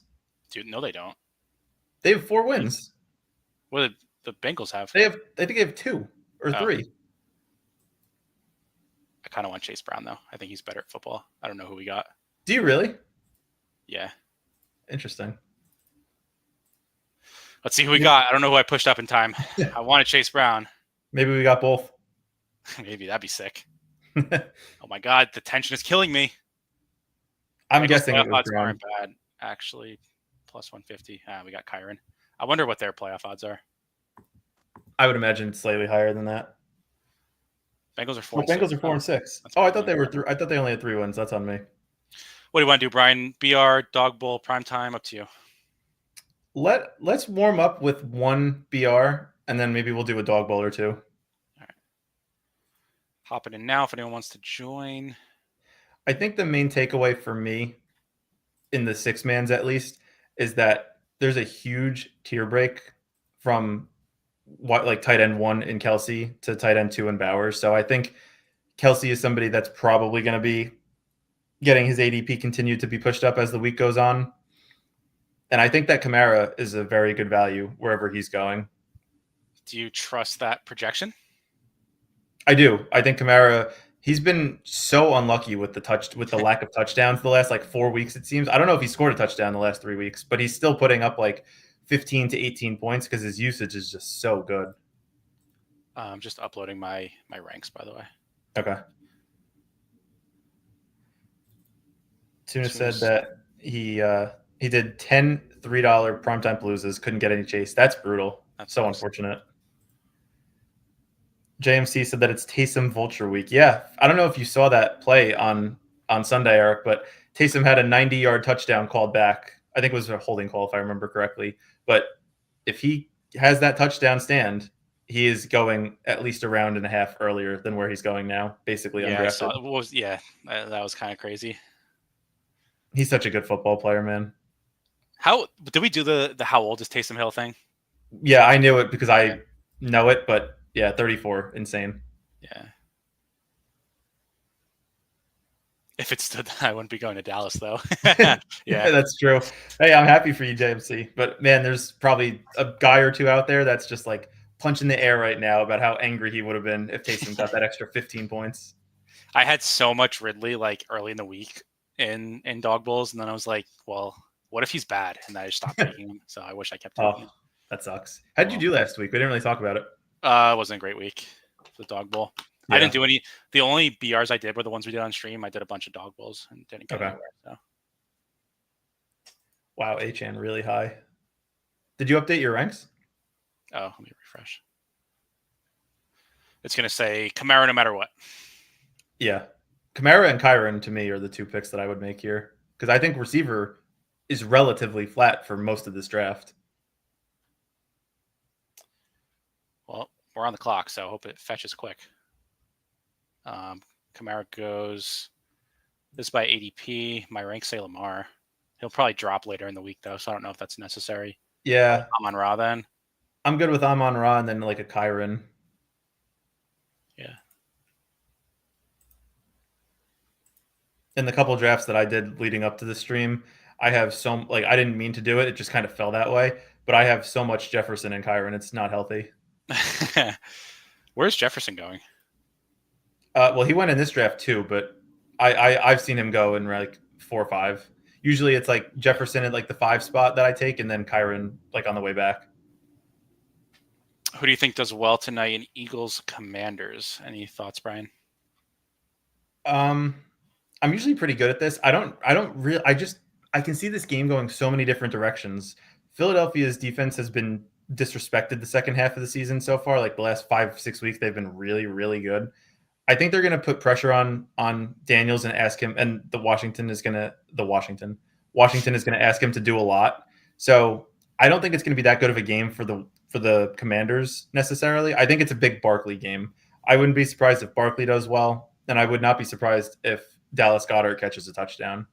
Dude, no, they don't. They have 4 wins. What did the Bengals have? I think they have 2 or 3. I kind of want Chase Brown though. I think he's better at football. I don't know who we got. Do you really? Yeah. Interesting. Let's see who we got. I don't know who I pushed up in time. I wanted Chase Brown. Maybe we got both. Maybe that'd be sick. Oh my God, the tension is killing me. I'm guessing it was odds aren't bad, actually. Plus 150. We got Kyron. I wonder what their playoff odds are. I would imagine slightly higher than that. Bengals are 4. Bengals are 4 and 6. I thought they were. I thought they only had 3 wins. That's on me. What do you want to do, Brian? BR, Dog Bowl, primetime, up to you. Let's warm up with 1 BR, and then maybe we'll do a Dog Bowl or 2. All right. Hopping in now if anyone wants to join. I think the main takeaway for me, in the 6-mans at least, is that there's a huge tier break from tight end 1 in Kelsey to tight end 2 in Bowers. So I think Kelsey is somebody that's probably going to be getting his ADP continued to be pushed up as the week goes on. And I think that Kamara is a very good value wherever he's going. Do you trust that projection? I do. I think Kamara, he's been so unlucky with the lack of touchdowns the last 4 weeks, it seems. I don't know if he scored a touchdown the last 3 weeks, but he's still putting up 15 to 18 points because his usage is just so good. I'm just uploading my ranks, by the way. Okay. Tuna said that he did 10 $3 primetime paloozas, couldn't get any chase. That's brutal. That's so unfortunate. JMC said that it's Taysom Vulture week. Yeah, I don't know if you saw that play on Sunday, Eric, but Taysom had a 90-yard touchdown called back. I think it was a holding call, if I remember correctly. But if he has that touchdown stand, he is going at least a round and a half earlier than where he's going now, basically undrafted. That was kind of crazy. He's such a good football player, man. How did we do the how old is Taysom Hill thing? Yeah, I knew it because I know it, but yeah, 34, insane. Yeah. If it stood, I wouldn't be going to Dallas though. Yeah, that's true. Hey, I'm happy for you, JMC. But man, there's probably a guy or two out there that's just punching the air right now about how angry he would have been if Taysom got that extra 15 points. I had so much Ridley early in the week in dog bowls, and then I was like, well, what if he's bad? And I just stopped taking him. So I wish I kept taking him. That sucks. How did you do last week? We didn't really talk about it. It wasn't a great week for the dog bowl. Yeah. I didn't do any. The only BRs I did were the ones we did on stream. I did a bunch of dog bowls and didn't get anywhere. So. Wow, HN really high. Did you update your ranks? Oh, let me refresh. It's going to say Kamara no matter what. Yeah. Kamara and Kyron, to me, are the two picks that I would make here. Because I think receiver is relatively flat for most of this draft. Well, we're on the clock, so I hope it fetches quick. Kamara goes this by ADP. My ranks say Lamar. He'll probably drop later in the week, though, so I don't know if that's necessary. Yeah. Amon-Ra, then. I'm good with Amon-Ra and then like a Kyron. Yeah. In the couple drafts that I did leading up to the stream, I have I didn't mean to do it. It just kind of fell that way. But I have so much Jefferson and Kyron. It's not healthy. Where's Jefferson going? Well, he went in this draft too, but I've seen him go in like 4 or 5. Usually it's like Jefferson at like the 5 spot that I take, and then Kyron like on the way back. Who do you think does well tonight in Eagles Commanders? Any thoughts, Brian? I'm usually pretty good at this. I can see this game going so many different directions. Philadelphia's defense has been disrespected the second half of the season so far. Like the last 5-6 weeks, they've been really, really good. I think they're going to put pressure on Daniels and ask him, and Washington is going to ask him to do a lot. So I don't think it's going to be that good of a game for the Commanders necessarily. I think it's a big Barkley game. I wouldn't be surprised if Barkley does well, and I would not be surprised if Dallas Goedert catches a touchdown.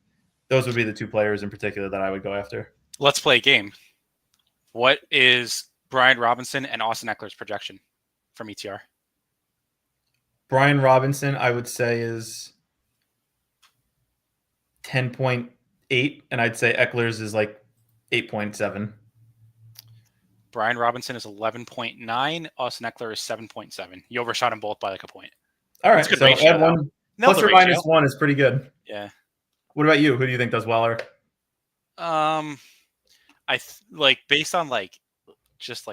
Those would be the 2 players in particular that I would go after. Let's play a game. What is Brian Robinson and Austin Eckler's projection from ETR? Brian Robinson, I would say, is 10.8, and I'd say Eckler's is like 8.7. Brian Robinson is 11.9. Austin Eckler is 7.7. You overshot them both by like a point. All right, so ratio, add 1 plus or minus 1 is pretty good. Yeah. What about you? Who do you think does well, Eric? Based on just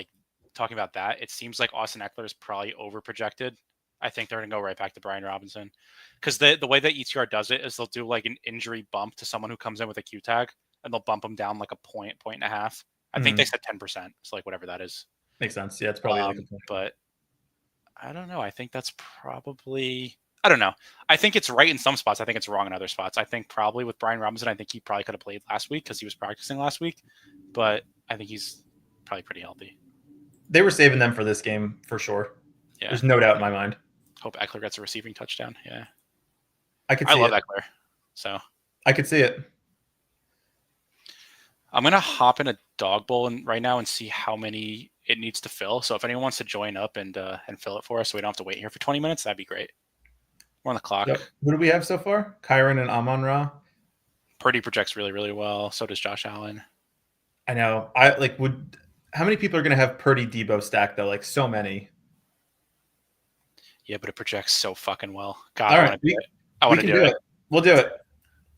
talking about that, it seems like Austin Eckler is probably over projected. I think they're going to go right back to Brian Robinson because the way that ETR does it is they'll do like an injury bump to someone who comes in with a Q tag, and they'll bump them down like a point and a half. I think they said 10%. So whatever that is. Makes sense. Yeah, it's probably but I don't know. I think that's probably, I don't know. I think it's right in some spots. I think it's wrong in other spots. I think probably with Brian Robinson, I think he probably could have played last week because he was practicing last week, but I think he's probably pretty healthy. They were saving them for this game for sure. Yeah. There's no doubt in my mind. Hope Eckler gets a receiving touchdown. Yeah. I love Eckler. So I could see it. I'm going to hop in a dog bowl right now and see how many it needs to fill. So if anyone wants to join up and fill it for us so we don't have to wait here for 20 minutes, that'd be great. We're on the clock. Yep. Who do we have so far? Kyron and Amon-Ra. Purdy projects really, really well. So does Josh Allen. I know. How many people are going to have Purdy Debo stacked though? Like so many. Yeah, but it projects so fucking well. God, all I right, want to do it. I want to do it. We'll do it.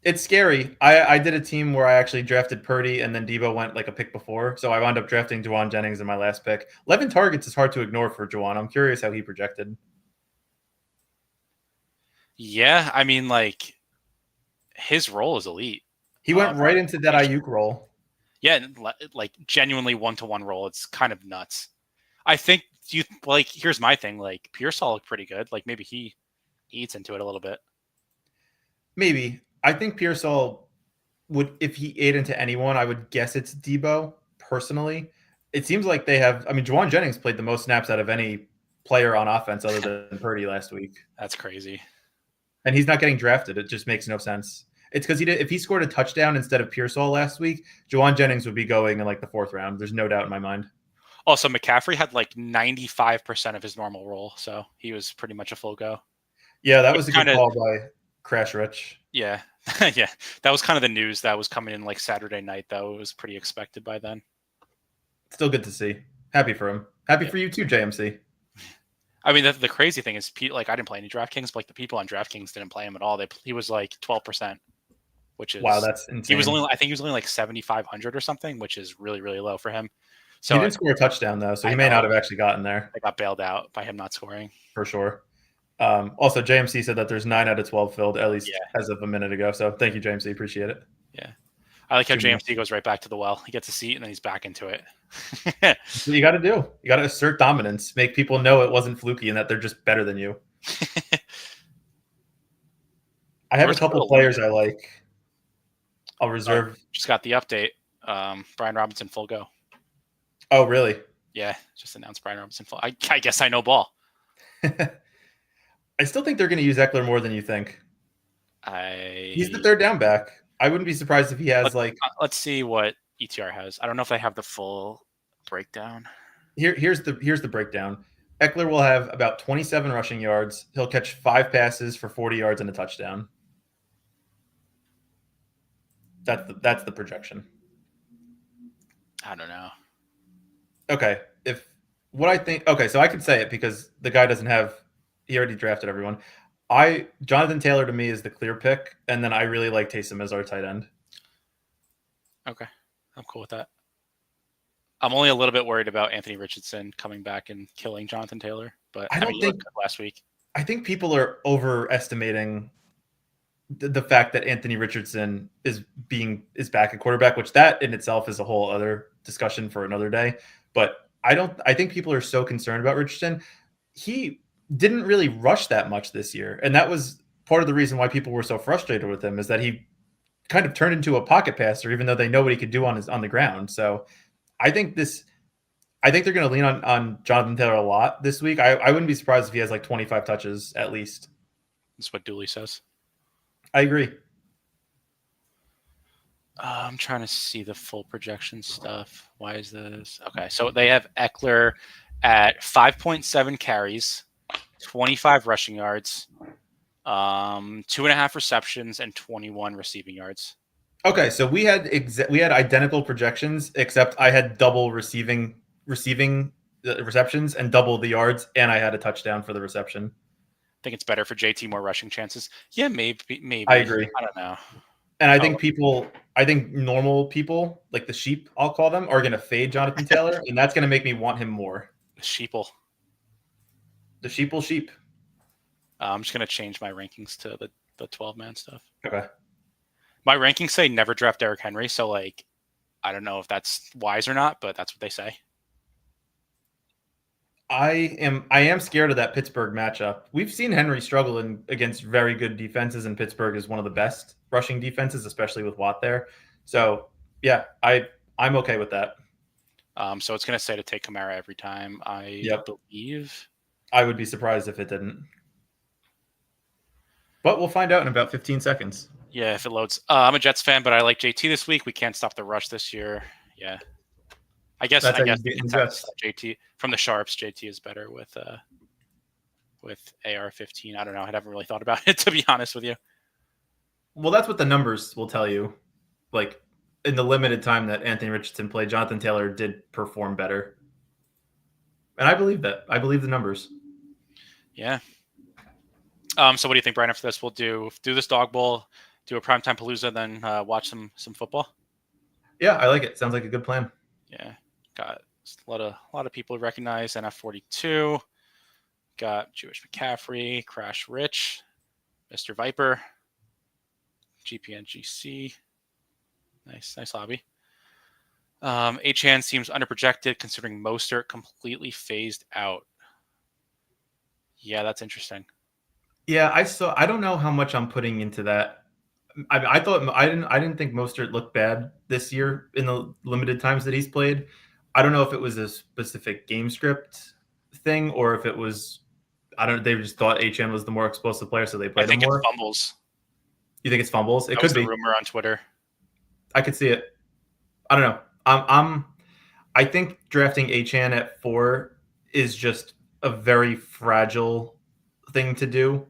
It's scary. I did a team where I actually drafted Purdy and then Debo went like a pick before. So I wound up drafting Juwan Jennings in my last pick. 11 targets is hard to ignore for Juwan. I'm curious how he projected. Yeah, I mean, like, his role is elite. He went right into that Ayuk role. Yeah, like genuinely one-to-one role. It's kind of nuts. I think here's my thing. Like, Pearsall looked pretty good. Like, maybe he eats into it a little bit. Maybe. I think Pearsall would, if he ate into anyone, I would guess it's Debo, personally. It seems like they have, I mean, Juwan Jennings played the most snaps out of any player on offense other than Purdy last week. That's crazy. And he's not getting drafted. It just makes no sense. It's because if he scored a touchdown instead of Pearsall last week, Juwan Jennings would be going in like the 4th round. There's no doubt in my mind. Also, McCaffrey had like 95% of his normal role, so he was pretty much a full go. Yeah, that was a good call by Crash Rich. Yeah. Yeah. That was kind of the news that was coming in like Saturday night, though. It was pretty expected by then. Still good to see. Happy for him. Happy for you too, JMC. I mean, the crazy thing is, like, I didn't play any DraftKings, but like the people on DraftKings didn't play him at all. He was like 12%. which is wow, that's insane. I think he was only like 7,500 or something, which is really really low for him. He So didn't score a touchdown though, so I he may not know have actually gotten there I got bailed out by him not scoring. for sure. Also, JMC said that there's 9 out of 12 filled, at least Yeah. as of a minute ago. So thank you, JMC. Appreciate it. Yeah. I like how 2 more. JMC goes right back to the well. He gets a seat and then he's back into it. That's what you got to do. You got to assert dominance, make people know it wasn't fluky and that they're just better than you. I have a couple players I like. I'll reserve. Just got the update. Brian Robinson full go. Oh, really? Yeah, just announced Brian Robinson full. I guess I know ball. I still think they're going to use Eckler more than you think. He's the third down back. I wouldn't be surprised if he has Let's see what ETR has. I don't know if they have the full breakdown. Here's the breakdown. Eckler will have about 27 rushing yards. He'll catch 5 passes for 40 yards and a touchdown. That's the projection. I don't know. Okay, so I could say it because the guy he already drafted everyone. Jonathan Taylor to me is the clear pick, and then I really like Taysom as our tight end. Okay, I'm cool with that. I'm only a little bit worried about Anthony Richardson coming back and killing Jonathan Taylor, but I don't think last week. I think people are overestimating the fact that Anthony Richardson is back at quarterback, which that in itself is a whole other discussion for another day. But I think people are so concerned about Richardson. He didn't really rush that much this year. And that was part of the reason why people were so frustrated with him, is that he kind of turned into a pocket passer, even though they know what he could do on the ground. So I think they're going to lean on Jonathan Taylor a lot this week. I wouldn't be surprised if he has like 25 touches at least. That's what Dooley says. I agree. I'm trying to see the full projection stuff. Why is this? Okay, so they have Eckler at 5.7 carries, 25 rushing yards, 2.5 receptions, and 21 receiving yards. Okay, so we had identical projections, except I had double receiving receptions and double the yards, and I had a touchdown for the reception. I think it's better for JT, more rushing chances. Yeah, maybe. I agree. I don't know. And I think normal people, like the sheep, I'll call them, are going to fade Jonathan Taylor, and that's going to make me want him more. The sheeple. The sheeple sheep. I'm just going to change my rankings to the 12-man stuff. Okay. My rankings say never draft Derrick Henry, so like, I don't know if that's wise or not, but that's what they say. I am scared of that Pittsburgh matchup. We've seen Henry struggle against very good defenses, and Pittsburgh is one of the best rushing defenses, especially with Watt there. So yeah, I'm okay with that. So it's going to say to take Kamara every time, I believe. I would be surprised if it didn't. But we'll find out in about 15 seconds. Yeah, if it loads. I'm a Jets fan, but I like JT this week. We can't stop the rush this year. Yeah. I guess JT from the sharps. JT is better with AR-15. I don't know. I haven't really thought about it, to be honest with you. Well, that's what the numbers will tell you. Like in the limited time that Anthony Richardson played, Jonathan Taylor did perform better, and I believe that. I believe the numbers. Yeah. So what do you think, Brian? After this, we'll do this dog bowl, do a primetime palooza, then watch some football. Yeah, I like it. Sounds like a good plan. Yeah. Got a lot of people recognize NF42. Got Jewish McCaffrey, Crash Rich, Mr. Viper, GPNGC. Nice hobby. Achan seems underprojected considering Mostert completely phased out. Yeah, that's interesting. Yeah, I don't know how much I'm putting into that. I didn't think Mostert looked bad this year in the limited times that he's played. I don't know if it was a specific game script thing or if it was, they just thought HN was the more explosive player, so they played him more. I think it's fumbles. You think it's fumbles? It could be. Rumor on Twitter. I could see it. I don't know. I think drafting HN at 4 is just a very fragile thing to do.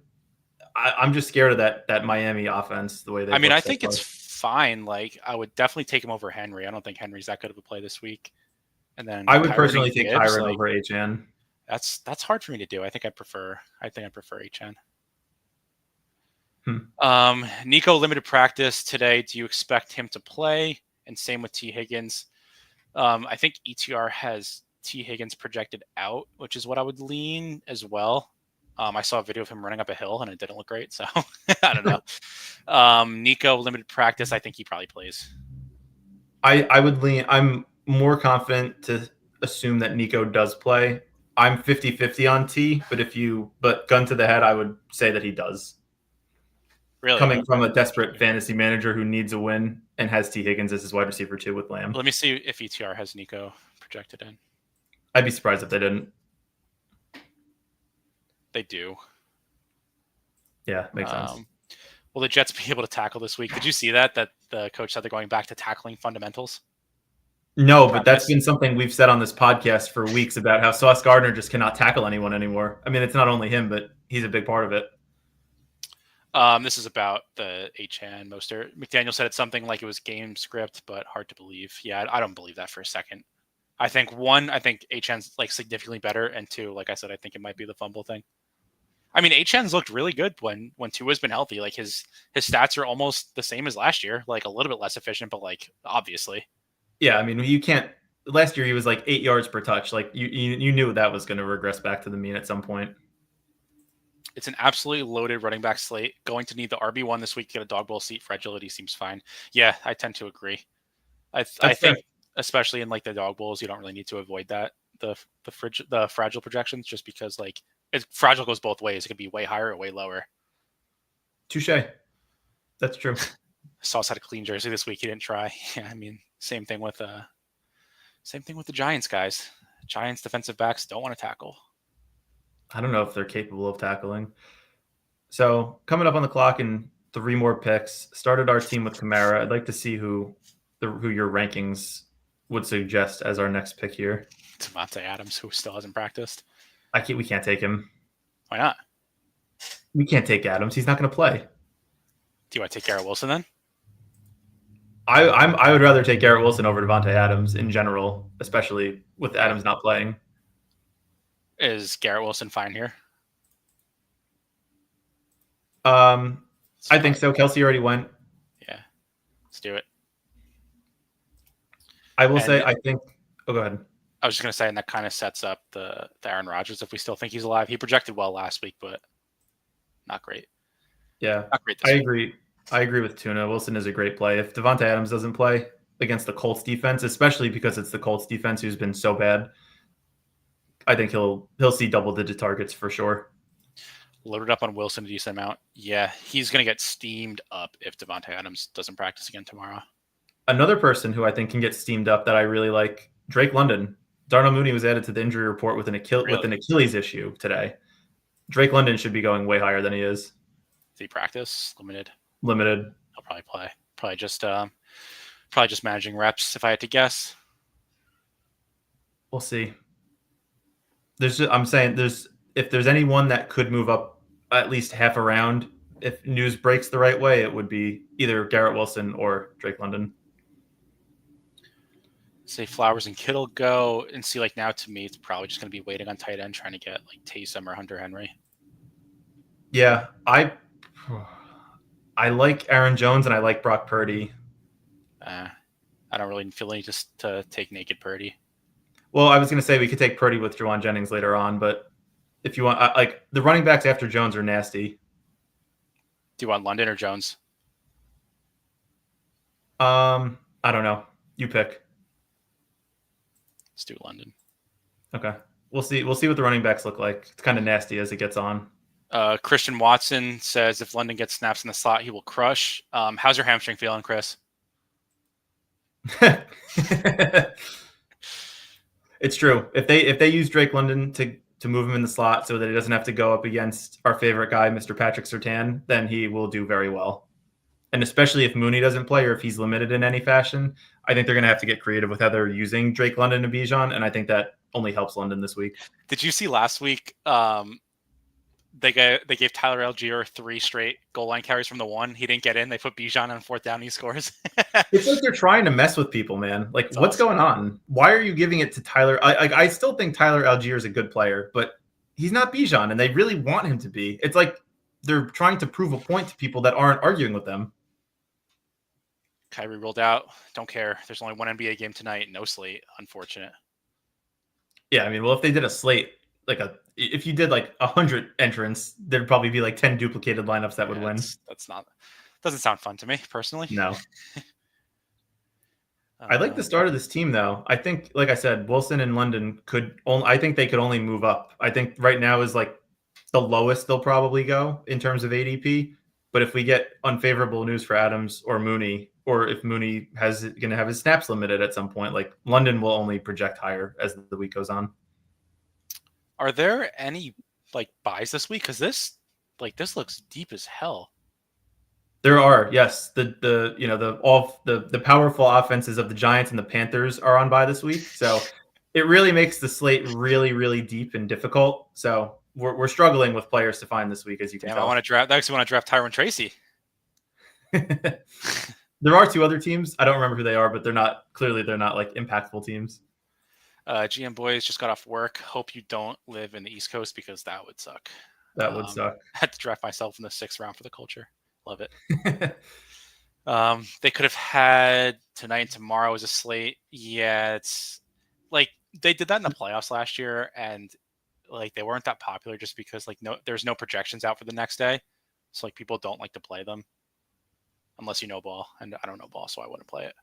I'm just scared of that Miami offense, the way they. I think it's fine. Like, I would definitely take him over Henry. I don't think Henry's that good of a play this week. And then I would personally take Tyron over HN. That's hard for me to do. I think I prefer HN. Nico limited practice today. Do you expect him to play? And same with T. Higgins. I think ETR has T. Higgins projected out, which is what I would lean as well. I saw a video of him running up a hill and it didn't look great, so I don't know. Nico limited practice. I think he probably plays. I would lean. I'm more confident to assume that Nico does play. I'm 50-50 on T, but gun to the head, I would say that he does. Really? Coming from a desperate fantasy manager who needs a win and has T. Higgins as his wide receiver 2 with Lamb. Let me see if ETR has Nico projected in. I'd be surprised if they didn't. They do. Yeah, makes sense. Will the Jets be able to tackle this week? Did you see that the coach said they're going back to tackling fundamentals? No, but that's been something we've said on this podcast for weeks about how Sauce Gardner just cannot tackle anyone anymore. I mean, it's not only him, but he's a big part of it. This is about the Achane Mostert. McDaniel said it's something like it was game script, but hard to believe. Yeah, I don't believe that for a second. I think Achane's like significantly better, and two, like I said, I think it might be the fumble thing. I mean, Achane's looked really good when Tua's been healthy. Like his stats are almost the same as last year, like a little bit less efficient, but like obviously. Yeah, I mean, you can't. Last year he was like 8 yards per touch. Like you knew that was going to regress back to the mean at some point. It's an absolutely loaded running back slate. Going to need the RB1 this week to get a dog bowl seat. Fragility seems fine. Yeah, I tend to agree. I think, especially in like the dog bowls, you don't really need to avoid that the fragile projections, just because like fragile goes both ways. It could be way higher or way lower. Touche. That's true. Sauce had a clean jersey this week. He didn't try. Yeah, I mean, same thing with the Giants guys. Giants defensive backs don't want to tackle. I don't know if they're capable of tackling. So coming up on the clock and 3 more picks. Started our team with Kamara. I'd like to see who your rankings would suggest as our next pick here. Davante Adams, who still hasn't practiced. We can't take him. Why not? We can't take Adams. He's not going to play. Do you want to take Garrett Wilson then? I would rather take Garrett Wilson over Davante Adams in general, especially with Adams not playing. Is Garrett Wilson fine here? I think so. Kelsey already went. Yeah, let's do it. I will say, I think. Oh, go ahead. I was just going to say, and that kind of sets up the Aaron Rodgers if we still think he's alive. He projected well last week, but not great. Yeah, not great. I agree. I agree with Tuna. Wilson is a great play. If Davante Adams doesn't play against the Colts defense, especially because it's the Colts defense who's been so bad, I think he'll see double-digit targets for sure. Loaded up on Wilson a decent amount. Yeah, he's going to get steamed up if Davante Adams doesn't practice again tomorrow. Another person who I think can get steamed up that I really like, Drake London. Darnell Mooney was added to the injury report with an Achilles issue today. Drake London should be going way higher than he is. Does he practice? Limited. He'll probably play. Probably just managing reps, if I had to guess. We'll see. I'm saying if there's anyone that could move up at least half a round, if news breaks the right way, it would be either Garrett Wilson or Drake London. Say Flowers and Kittle go, and see, like, now to me, it's probably just going to be waiting on tight end, trying to get like Taysom or Hunter Henry. Yeah, I like Aaron Jones and I like Brock Purdy. I don't really feel any just to take naked Purdy. Well, I was going to say we could take Purdy with Juwan Jennings later on, but if you want, like the running backs after Jones are nasty. Do you want London or Jones? I don't know. You pick. Let's do London. Okay. We'll see what the running backs look like. It's kind of nasty as it gets on. Christian Watson says if London gets snaps in the slot, he will crush. How's your hamstring feeling, Chris? It's true. If they use Drake London to move him in the slot so that he doesn't have to go up against our favorite guy, Mr. Patrick Surtain, then he will do very well. And especially if Mooney doesn't play or if he's limited in any fashion, I think they're going to have to get creative with how they're using Drake London and Bijan, and I think that only helps London this week. Did you see last week they gave Tyler Algier 3 straight goal line carries from the 1. He didn't get in. They put Bijan on 4th down. He scores. It's like they're trying to mess with people, man. Like, what's going on? Why are you giving it to Tyler? I still think Tyler Algier is a good player, but he's not Bijan, and they really want him to be. It's like they're trying to prove a point to people that aren't arguing with them. Kyrie ruled out. Don't care. There's only one NBA game tonight. No slate. Unfortunate. Yeah, I mean, well, if they did a slate, if you did like 100 entrants, there'd probably be like 10 duplicated lineups that would win. That's not. Doesn't sound fun to me personally. No. I like the start of this team, though. I think, like I said, Wilson and London I think they could only move up. I think right now is like the lowest they'll probably go in terms of ADP. But if we get unfavorable news for Adams or Mooney, or if Mooney going to have his snaps limited at some point, like London will only project higher as the week goes on. Are there any like buys this week? Because this looks deep as hell. There are, yes. The powerful offenses of the Giants and the Panthers are on bye this week, so it really makes the slate really, really deep and difficult. So we're struggling with players to find this week, as you can tell. I actually want to draft Tyron Tracy. There are two other teams. I don't remember who they are, but they're not like impactful teams. GM boys just got off work. Hope you don't live in the East Coast because that would suck. That would suck. I had to draft myself in the 6th round for the culture. Love it. They could have had tonight and tomorrow as a slate. Yeah, it's like they did that in the playoffs last year, and like they weren't that popular just because like there's no projections out for the next day, so like people don't like to play them unless you know ball, and I don't know ball, so I wouldn't play it.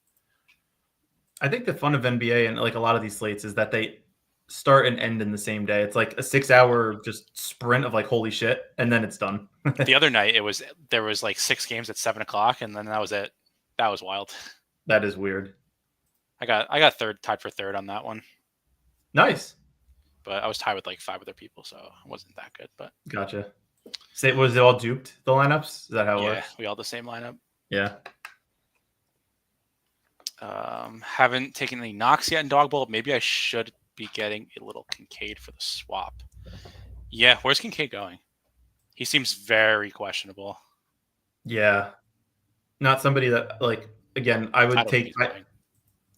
I think the fun of NBA and like a lot of these slates is that they start and end in the same day. It's like a 6-hour just sprint of like holy shit, and then it's done. The other night there was like 6 games at 7:00, and then that was it. That was wild. That is weird. I got tied for third on that one. Nice. But I was tied with like 5 other people, so it wasn't that good. But gotcha. Was it all duped, the lineups? Is that how it works? Yeah, we all the same lineup. Yeah. Haven't taken any knocks yet in Dog Bowl. Maybe I should be getting a little Kincaid for the swap. Yeah, where's Kincaid going? He seems very questionable. Yeah. Not somebody that, like, again, I would take.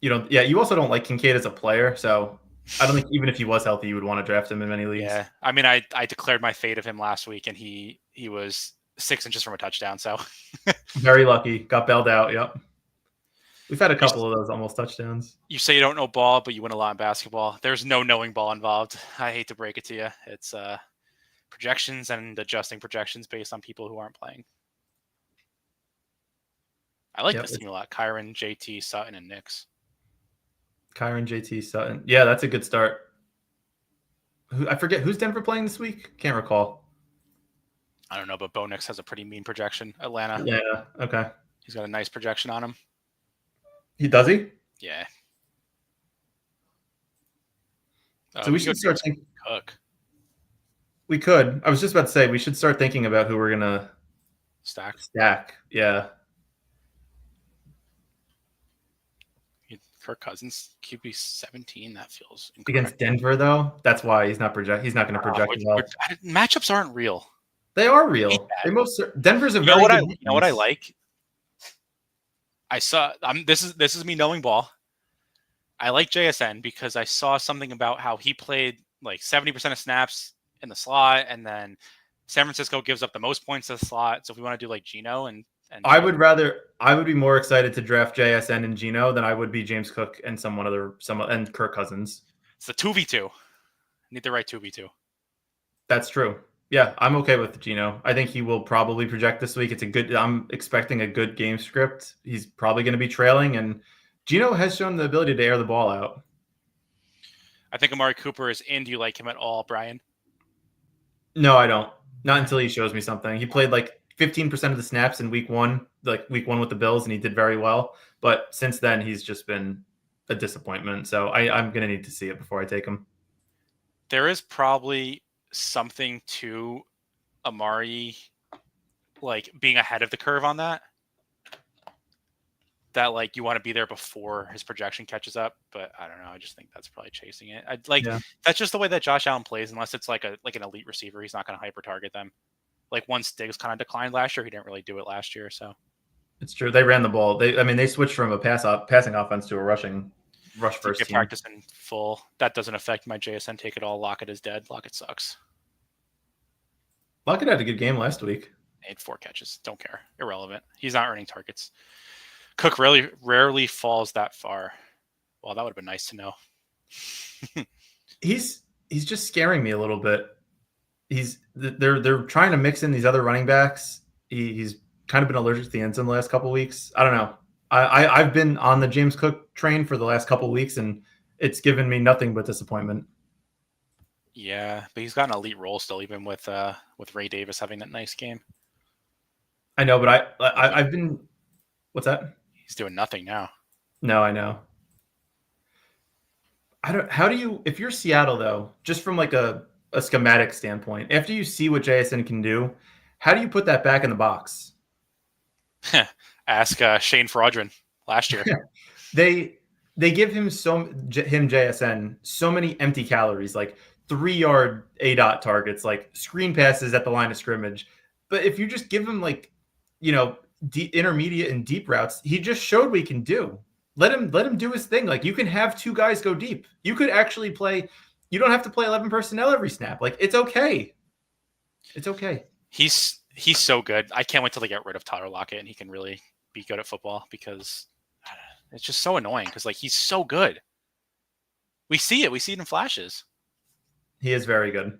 You also don't like Kincaid as a player, so I don't think even if he was healthy, you would want to draft him in many leagues. Yeah, I mean, I declared my fate of him last week, and he was 6 inches from a touchdown, so. Very lucky. Got bailed out, yep. We've had a couple of those almost touchdowns. You say you don't know ball, but you win a lot in basketball. There's no knowing ball involved. I hate to break it to you. It's projections and adjusting projections based on people who aren't playing. I like this team a lot. Kyron, JT, Sutton, and Nix. Kyron, JT, Sutton. Yeah, that's a good start. I forget, who's Denver playing this week? Can't recall. I don't know, but Bo Nix has a pretty mean projection. Atlanta. Yeah, okay. He's got a nice projection on him. Does he? Yeah. So we should start thinking. Cook. We could. I was just about to say we should start thinking about who we're gonna stack. Yeah. Kirk Cousins, QB 17. That feels incorrect. Against Denver, though. That's why he's not project. He's not going to project well. Matchups aren't real. They are real. Denver's a very good you know what I like? I saw. This is me knowing ball. I like JSN because I saw something about how he played like 70% of snaps in the slot, and then San Francisco gives up the most points to the slot. So if we want to do like Geno and I would be more excited to draft JSN and Geno than I would be James Cook and and Kirk Cousins. It's the 2v2. Need the right 2v2. That's true. Yeah, I'm okay with Geno. I think he will probably project this week. I'm expecting a good game script. He's probably going to be trailing, and Geno has shown the ability to air the ball out. I think Amari Cooper is in. Do you like him at all, Brian? No, I don't. Not until he shows me something. He played like 15% of the snaps in week one with the Bills, and he did very well. But since then, he's just been a disappointment. So I'm going to need to see it before I take him. There is probably something to Amari, like being ahead of the curve on that. That like you want to be there before his projection catches up, but I don't know. I just think that's probably chasing it. That's just the way that Josh Allen plays. Unless it's like an elite receiver, he's not going to hyper target them. Like once Diggs kind of declined last year, he didn't really do it last year. So it's true. They ran the ball. They switched from a passing offense to a rush first team. Practice in full. That doesn't affect my JSN. Take it all. Lockett is dead. Lockett sucks. Lockett had a good game last week. He had 4 catches. Don't care. Irrelevant. He's not earning targets. Cook really rarely falls that far. Well, that would have been nice to know. He's just scaring me a little bit. They're trying to mix in these other running backs. He's kind of been allergic to the end zone the last couple of weeks. I don't know. I've been on the James Cook train for the last couple of weeks, and it's given me nothing but disappointment. Yeah, but he's got an elite role still, even with Ray Davis having that nice game. I know, but I've been. What's that? He's doing nothing now. No, I know. How do you, if you're Seattle though, just from like a schematic standpoint, after you see what JSN can do, how do you put that back in the box? Ask Shane Fraudrin last year. They give him JSN so many empty calories, like 3-yard A-dot targets, like screen passes at the line of scrimmage. But if you just give him like, intermediate and deep routes, he just showed what he can do. Let him do his thing. Like, you can have 2 guys go deep. You could actually play. You don't have to play 11 personnel every snap. Like, it's okay. It's okay. He's so good. I can't wait till they get rid of Tyler Lockett and he can really be good at football, because it's just so annoying, because like he's so good. We see it in flashes. He is very good.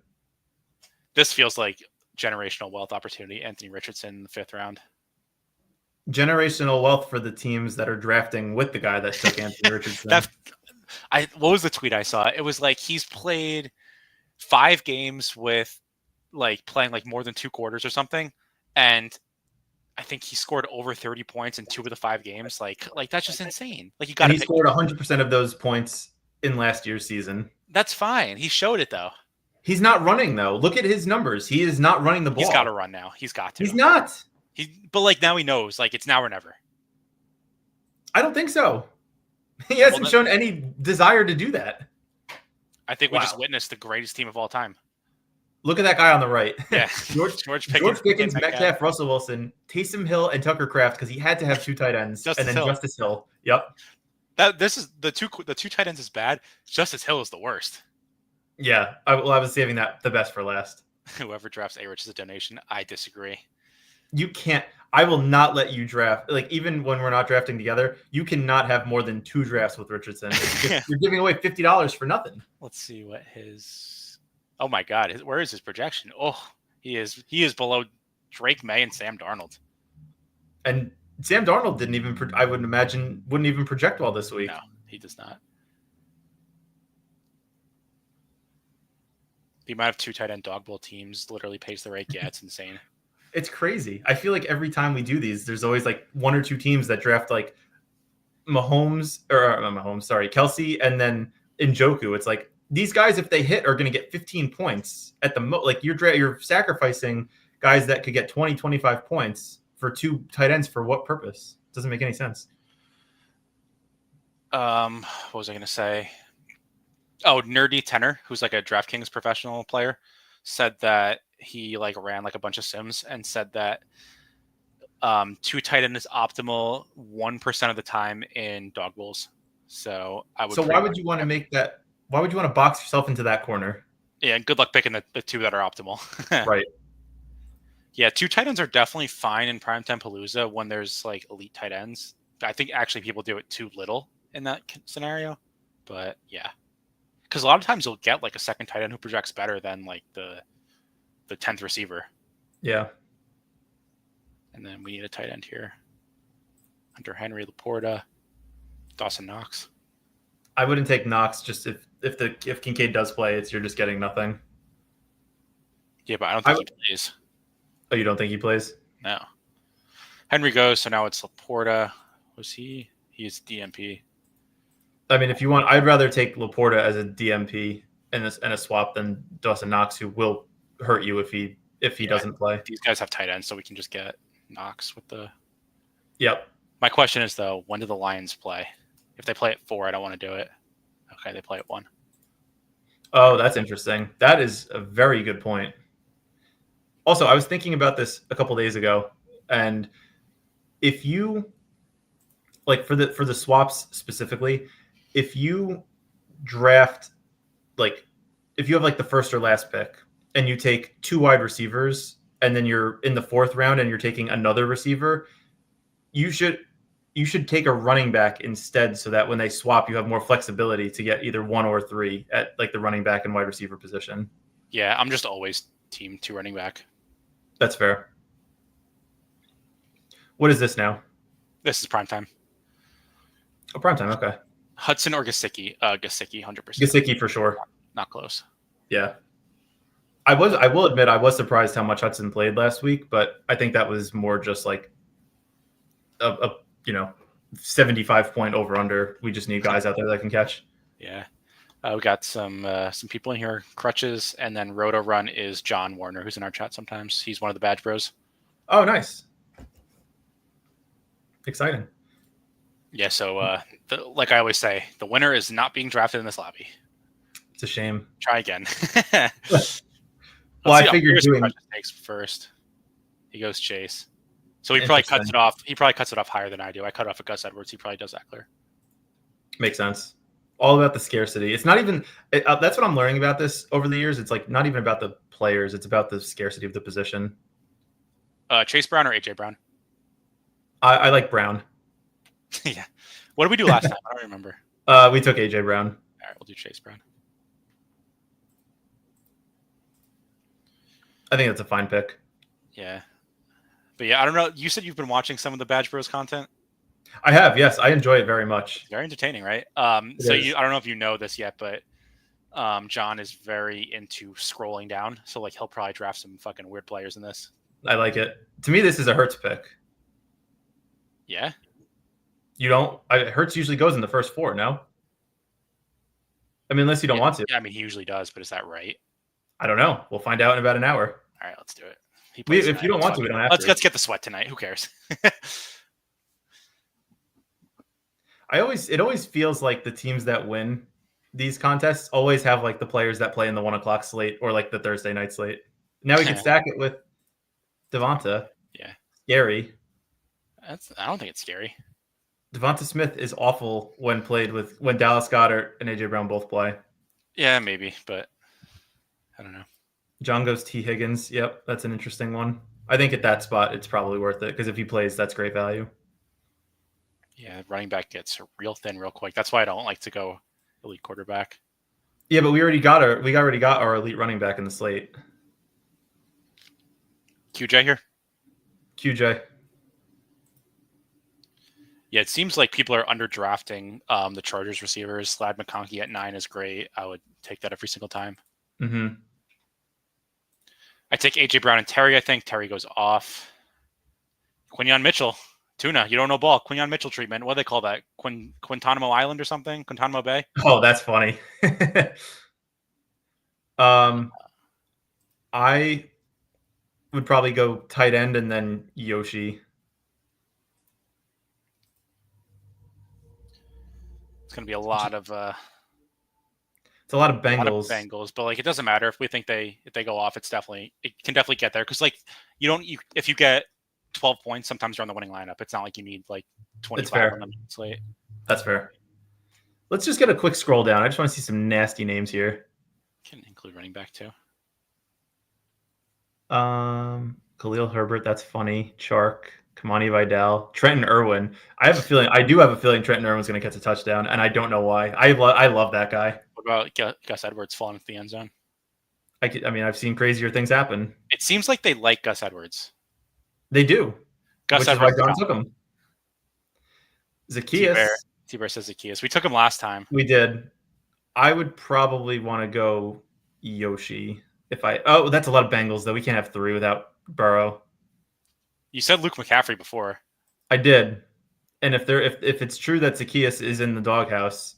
This feels like generational wealth opportunity. Anthony Richardson in the 5th round. Generational wealth for the teams that are drafting with the guy that took Anthony Richardson. What was the tweet I saw? It was like he's played 5 games with like playing like more than 2 quarters or something, and I think he scored over 30 points in 2 of the 5 games. Like that's just insane. Like, you got to. He scored 100% of those points in last year's season. That's fine. He showed it though. He's not running though. Look at his numbers. He is not running the ball. He's got to run now. He's got to. He's not. But like now he knows. Like, it's now or never. I don't think so. He hasn't shown any desire to do that. I think we just witnessed the greatest team of all time. Look at that guy on the right. Yeah. George Pickens, Metcalf, Russell Wilson, Taysom Hill, and Tucker Kraft, because he had to have 2 tight ends. Justice Hill. Yep. This is the two tight ends is bad. Justice Hill is the worst. Yeah. I was saving the best for last. Whoever drafts A-Rich as a donation, I disagree. You can't. I will not let you draft. Like, even when we're not drafting together, you cannot have more than 2 drafts with Richardson. You're giving away $50 for nothing. Let's see what his. Oh my God! Where is his projection? Oh, he is below Drake May and Sam Darnold. And Sam Darnold didn't even. I would imagine wouldn't even project well this week. No, he does not. The amount of 2 tight end dog bowl teams literally pays the rate. Yeah, it's insane. It's crazy. I feel like every time we do these, there's always like 1 or 2 teams that draft like Kelsey, and then Njoku. It's like, these guys, if they hit, are going to get 15 points at the most. Like, you're sacrificing guys that could get 20, 25 points for 2 tight ends. For what purpose? Doesn't make any sense. What was I going to say? Oh, Nerdy Tenor, who's like a DraftKings professional player, said that he like ran like a bunch of sims and said that 2 tight end is optimal 1% of the time in dog bowls. So why would you want to make that? Why would you want to box yourself into that corner? Yeah, and good luck picking the 2 that are optimal. Right. Yeah, 2 tight ends are definitely fine in primetime palooza when there's like elite tight ends. I think actually people do it too little in that scenario, but yeah, because a lot of times you'll get like a second tight end who projects better than like the 10th receiver. Yeah. And then we need a tight end here. Hunter Henry, Laporta, Dawson Knox. I wouldn't take Knox just if Kincaid does play, you're just getting nothing. Yeah, but I don't think he plays. Oh, you don't think he plays? No. Henry goes, so now it's Laporta. Was he? He's DMP. I mean, if you want, I'd rather take Laporta as a DMP and a swap than Dawson Knox, who will hurt you if he doesn't play. These guys have tight ends, so we can just get Knox with the. Yep. My question is though, when do the Lions play? If they play at 4, I don't want to do it. Okay, they play at 1. Oh, that's interesting. That is a very good point. Also, I was thinking about this a couple days ago, and if you like for the swaps specifically, if you draft if you have like the first or last pick and you take 2 wide receivers and then you're in the 4th round and you're taking another receiver, you should take a running back instead, so that when they swap, you have more flexibility to get either 1 or 3 at like the running back and wide receiver position. Yeah, I'm just always team 2 running back. That's fair. What is this now? This is primetime. Oh, primetime. Okay. Hudson or Gesicki? Gesicki, 100%. Gesicki for sure. Not close. Yeah. I will admit I was surprised how much Hudson played last week, but I think that was more just like a 75-point over under. We just need guys out there that can catch. Yeah. We got some people in here, Crutches, and then Roto Run is John Warner, who's in our chat sometimes. He's one of the badge bros. Oh, nice. Exciting. Yeah, so like I always say, the winner is not being drafted in this lobby. It's a shame. Try again. Well, I figured doing Crutches takes first. He goes Chase. So he probably cuts it off. He probably cuts it off higher than I do. I cut off at Gus Edwards. He probably does Eckler. Makes sense. All about the scarcity. It's not even. That's what I'm learning about this over the years. It's like not even about the players. It's about the scarcity of the position. Chase Brown or AJ Brown? I like Brown. Yeah. What did we do last time? I don't remember. We took AJ Brown. All right, we'll do Chase Brown. I think that's a fine pick. Yeah. But yeah, I don't know. You said you've been watching some of the Badge Bros content. I have, yes. I enjoy it very much. Very entertaining, right? I don't know if you know this yet, but John is very into scrolling down. So like he'll probably draft some fucking weird players in this. I like it. To me, this is a Hurts pick. Yeah. You don't? Hurts usually goes in the first 4, no? I mean, unless you don't want to. Yeah, I mean, he usually does, but is that right? I don't know. We'll find out in about an hour. All right, let's do it. If you don't want to, we don't have to. Let's get the sweat tonight. Who cares? It always feels like the teams that win these contests always have like the players that play in the 1 o'clock slate or like the Thursday night slate. Now we can stack it with Devonta. Yeah. Scary. I don't think it's scary. Devonta Smith is awful when Dallas Goedert and AJ Brown both play. Yeah, maybe, but I don't know. John goes T. Higgins. Yep, that's an interesting one. I think at that spot, it's probably worth it because if he plays, that's great value. Yeah, running back gets real thin real quick. That's why I don't like to go elite quarterback. Yeah, but we already got our elite running back in the slate. QJ here. QJ. Yeah, it seems like people are underdrafting the Chargers receivers. Lad McConkey at 9 is great. I would take that every single time. Mm-hmm. I take AJ Brown and Terry. I think Terry goes off. Quinyon Mitchell, Tuna. You don't know ball. Quinyon Mitchell treatment. What do they call that? Guantanamo Island or something? Guantanamo Bay. Oh, that's funny. I would probably go tight end and then Yoshi. It's going to be a lot of. It's a lot of Bengals. But like it doesn't matter if we think if they go off. It can definitely get there because like if you get 12 points, sometimes you're on the winning lineup. It's not like you need like 25 on the slate. That's fair. Let's just get a quick scroll down. I just want to see some nasty names here. Can include running back too. Khalil Herbert, that's funny. Chark, Kamani Vidal, Trenton Irwin. I do have a feeling Trenton Irwin's going to catch a touchdown, and I don't know why. I love that guy. What about Gus Edwards falling into the end zone? I mean, I've seen crazier things happen. It seems like they like Gus Edwards. They do. Gus Edwards. Is why John took him. Zacchaeus. T-Bear says Zacchaeus. We took him last time. We did. I would probably want to go Yoshi. That's a lot of Bengals, though. We can't have 3 without Burrow. You said Luke McCaffrey before. I did. And if it's true that Zacchaeus is in the doghouse,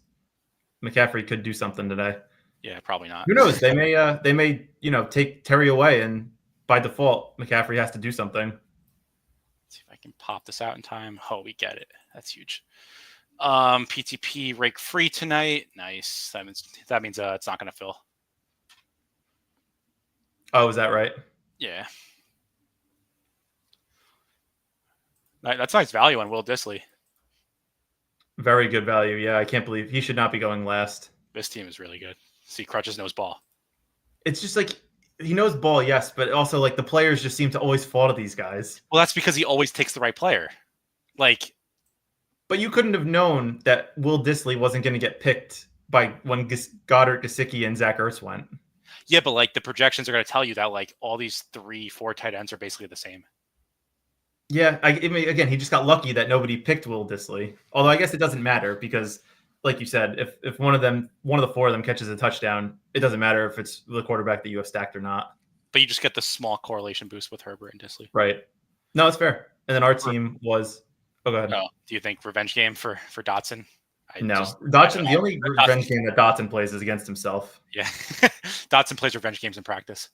McCaffrey could do something today. Yeah, probably not. Who knows? They may take Terry away, and by default, McCaffrey has to do something. Let's see if I can pop this out in time. Oh, we get it. That's huge. PTP rake free tonight. Nice. That means it's not going to fill. Oh, is that right? Yeah. That's nice value on Will Dissly. Very good value. Yeah, I can't believe he should not be going last. This team is really good. See, Crutches knows ball. It's just like he knows ball, yes, but also like the players just seem to always fall to these guys. Well, that's because he always takes the right player. Like, but you couldn't have known that Will Dissly wasn't going to get picked by when Goddard, Gesicki, and Zach Ertz went. Yeah, but like the projections are going to tell you that like all these 3-4 tight ends are basically the same. Yeah, I mean, again, he just got lucky that nobody picked Will Dissly. Although I guess it doesn't matter because, like you said, if one of the four of them catches a touchdown, it doesn't matter if it's the quarterback that you have stacked or not. But you just get the small correlation boost with Herbert and Dissly. Right. No, it's fair. And then our team was. Oh, go ahead. Oh, do you think revenge game for Dotson? Dotson. The only revenge game that Dotson plays is against himself. Yeah, Dotson plays revenge games in practice.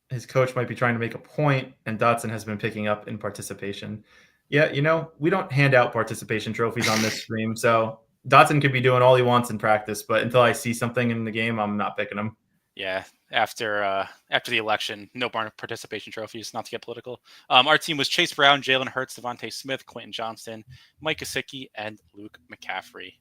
His coach might be trying to make a point, and Dotson has been picking up in participation. Yeah, we don't hand out participation trophies on this stream, so Dotson could be doing all he wants in practice, but until I see something in the game, I'm not picking him. Yeah, after the election, no participation trophies, not to get political. Our team was Chase Brown, Jalen Hurts, Devontae Smith, Quentin Johnston, Mike Gesicki, and Luke McCaffrey.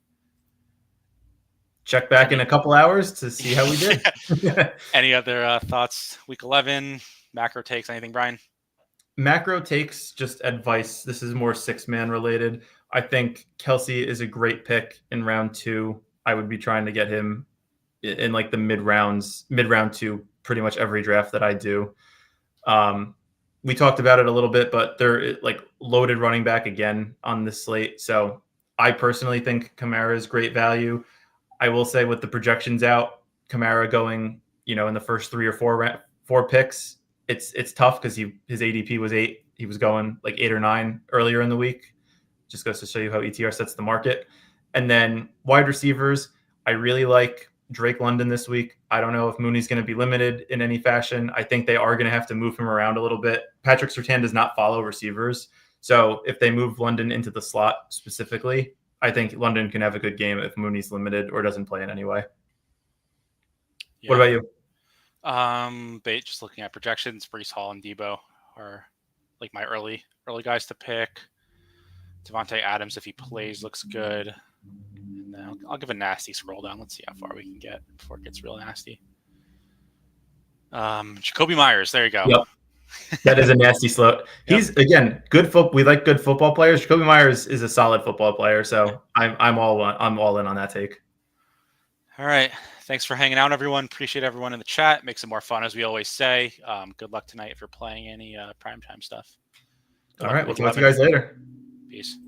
Check back in a couple hours to see how we did. Any other thoughts? Week 11, macro takes, anything, Brian? Macro takes, just advice. This is more 6-man related. I think Kelsey is a great pick in round 2. I would be trying to get him in like the mid-round 2, pretty much every draft that I do. We talked about it a little bit, but they're like loaded running back again on this slate. So I personally think Kamara is great value. I will say with the projections out, Kamara going, in the first 3 or 4 picks, it's tough because his ADP was 8. He was going like 8 or 9 earlier in the week. Just goes to show you how ETR sets the market. And then wide receivers, I really like Drake London this week. I don't know if Mooney's going to be limited in any fashion. I think they are going to have to move him around a little bit. Patrick Surtain does not follow receivers. So if they move London into the slot specifically, I think London can have a good game if Mooney's limited or doesn't play in any way. Yeah. What about you? Just looking at projections, Breece Hall and Debo are like my early guys to pick. Devontae Adams, if he plays, looks good. And then I'll give a nasty scroll down. Let's see how far we can get before it gets real nasty. Jacoby Myers, there you go. Yep. That is a nasty slope. He's again good we like good football players. Jacoby Myers is a solid football player, so I'm all in on that take. All right. Thanks for hanging out, everyone. Appreciate everyone in the chat. Makes it more fun, as we always say. Good luck tonight if you're playing any primetime stuff. All right. We'll talk to you guys later. Peace.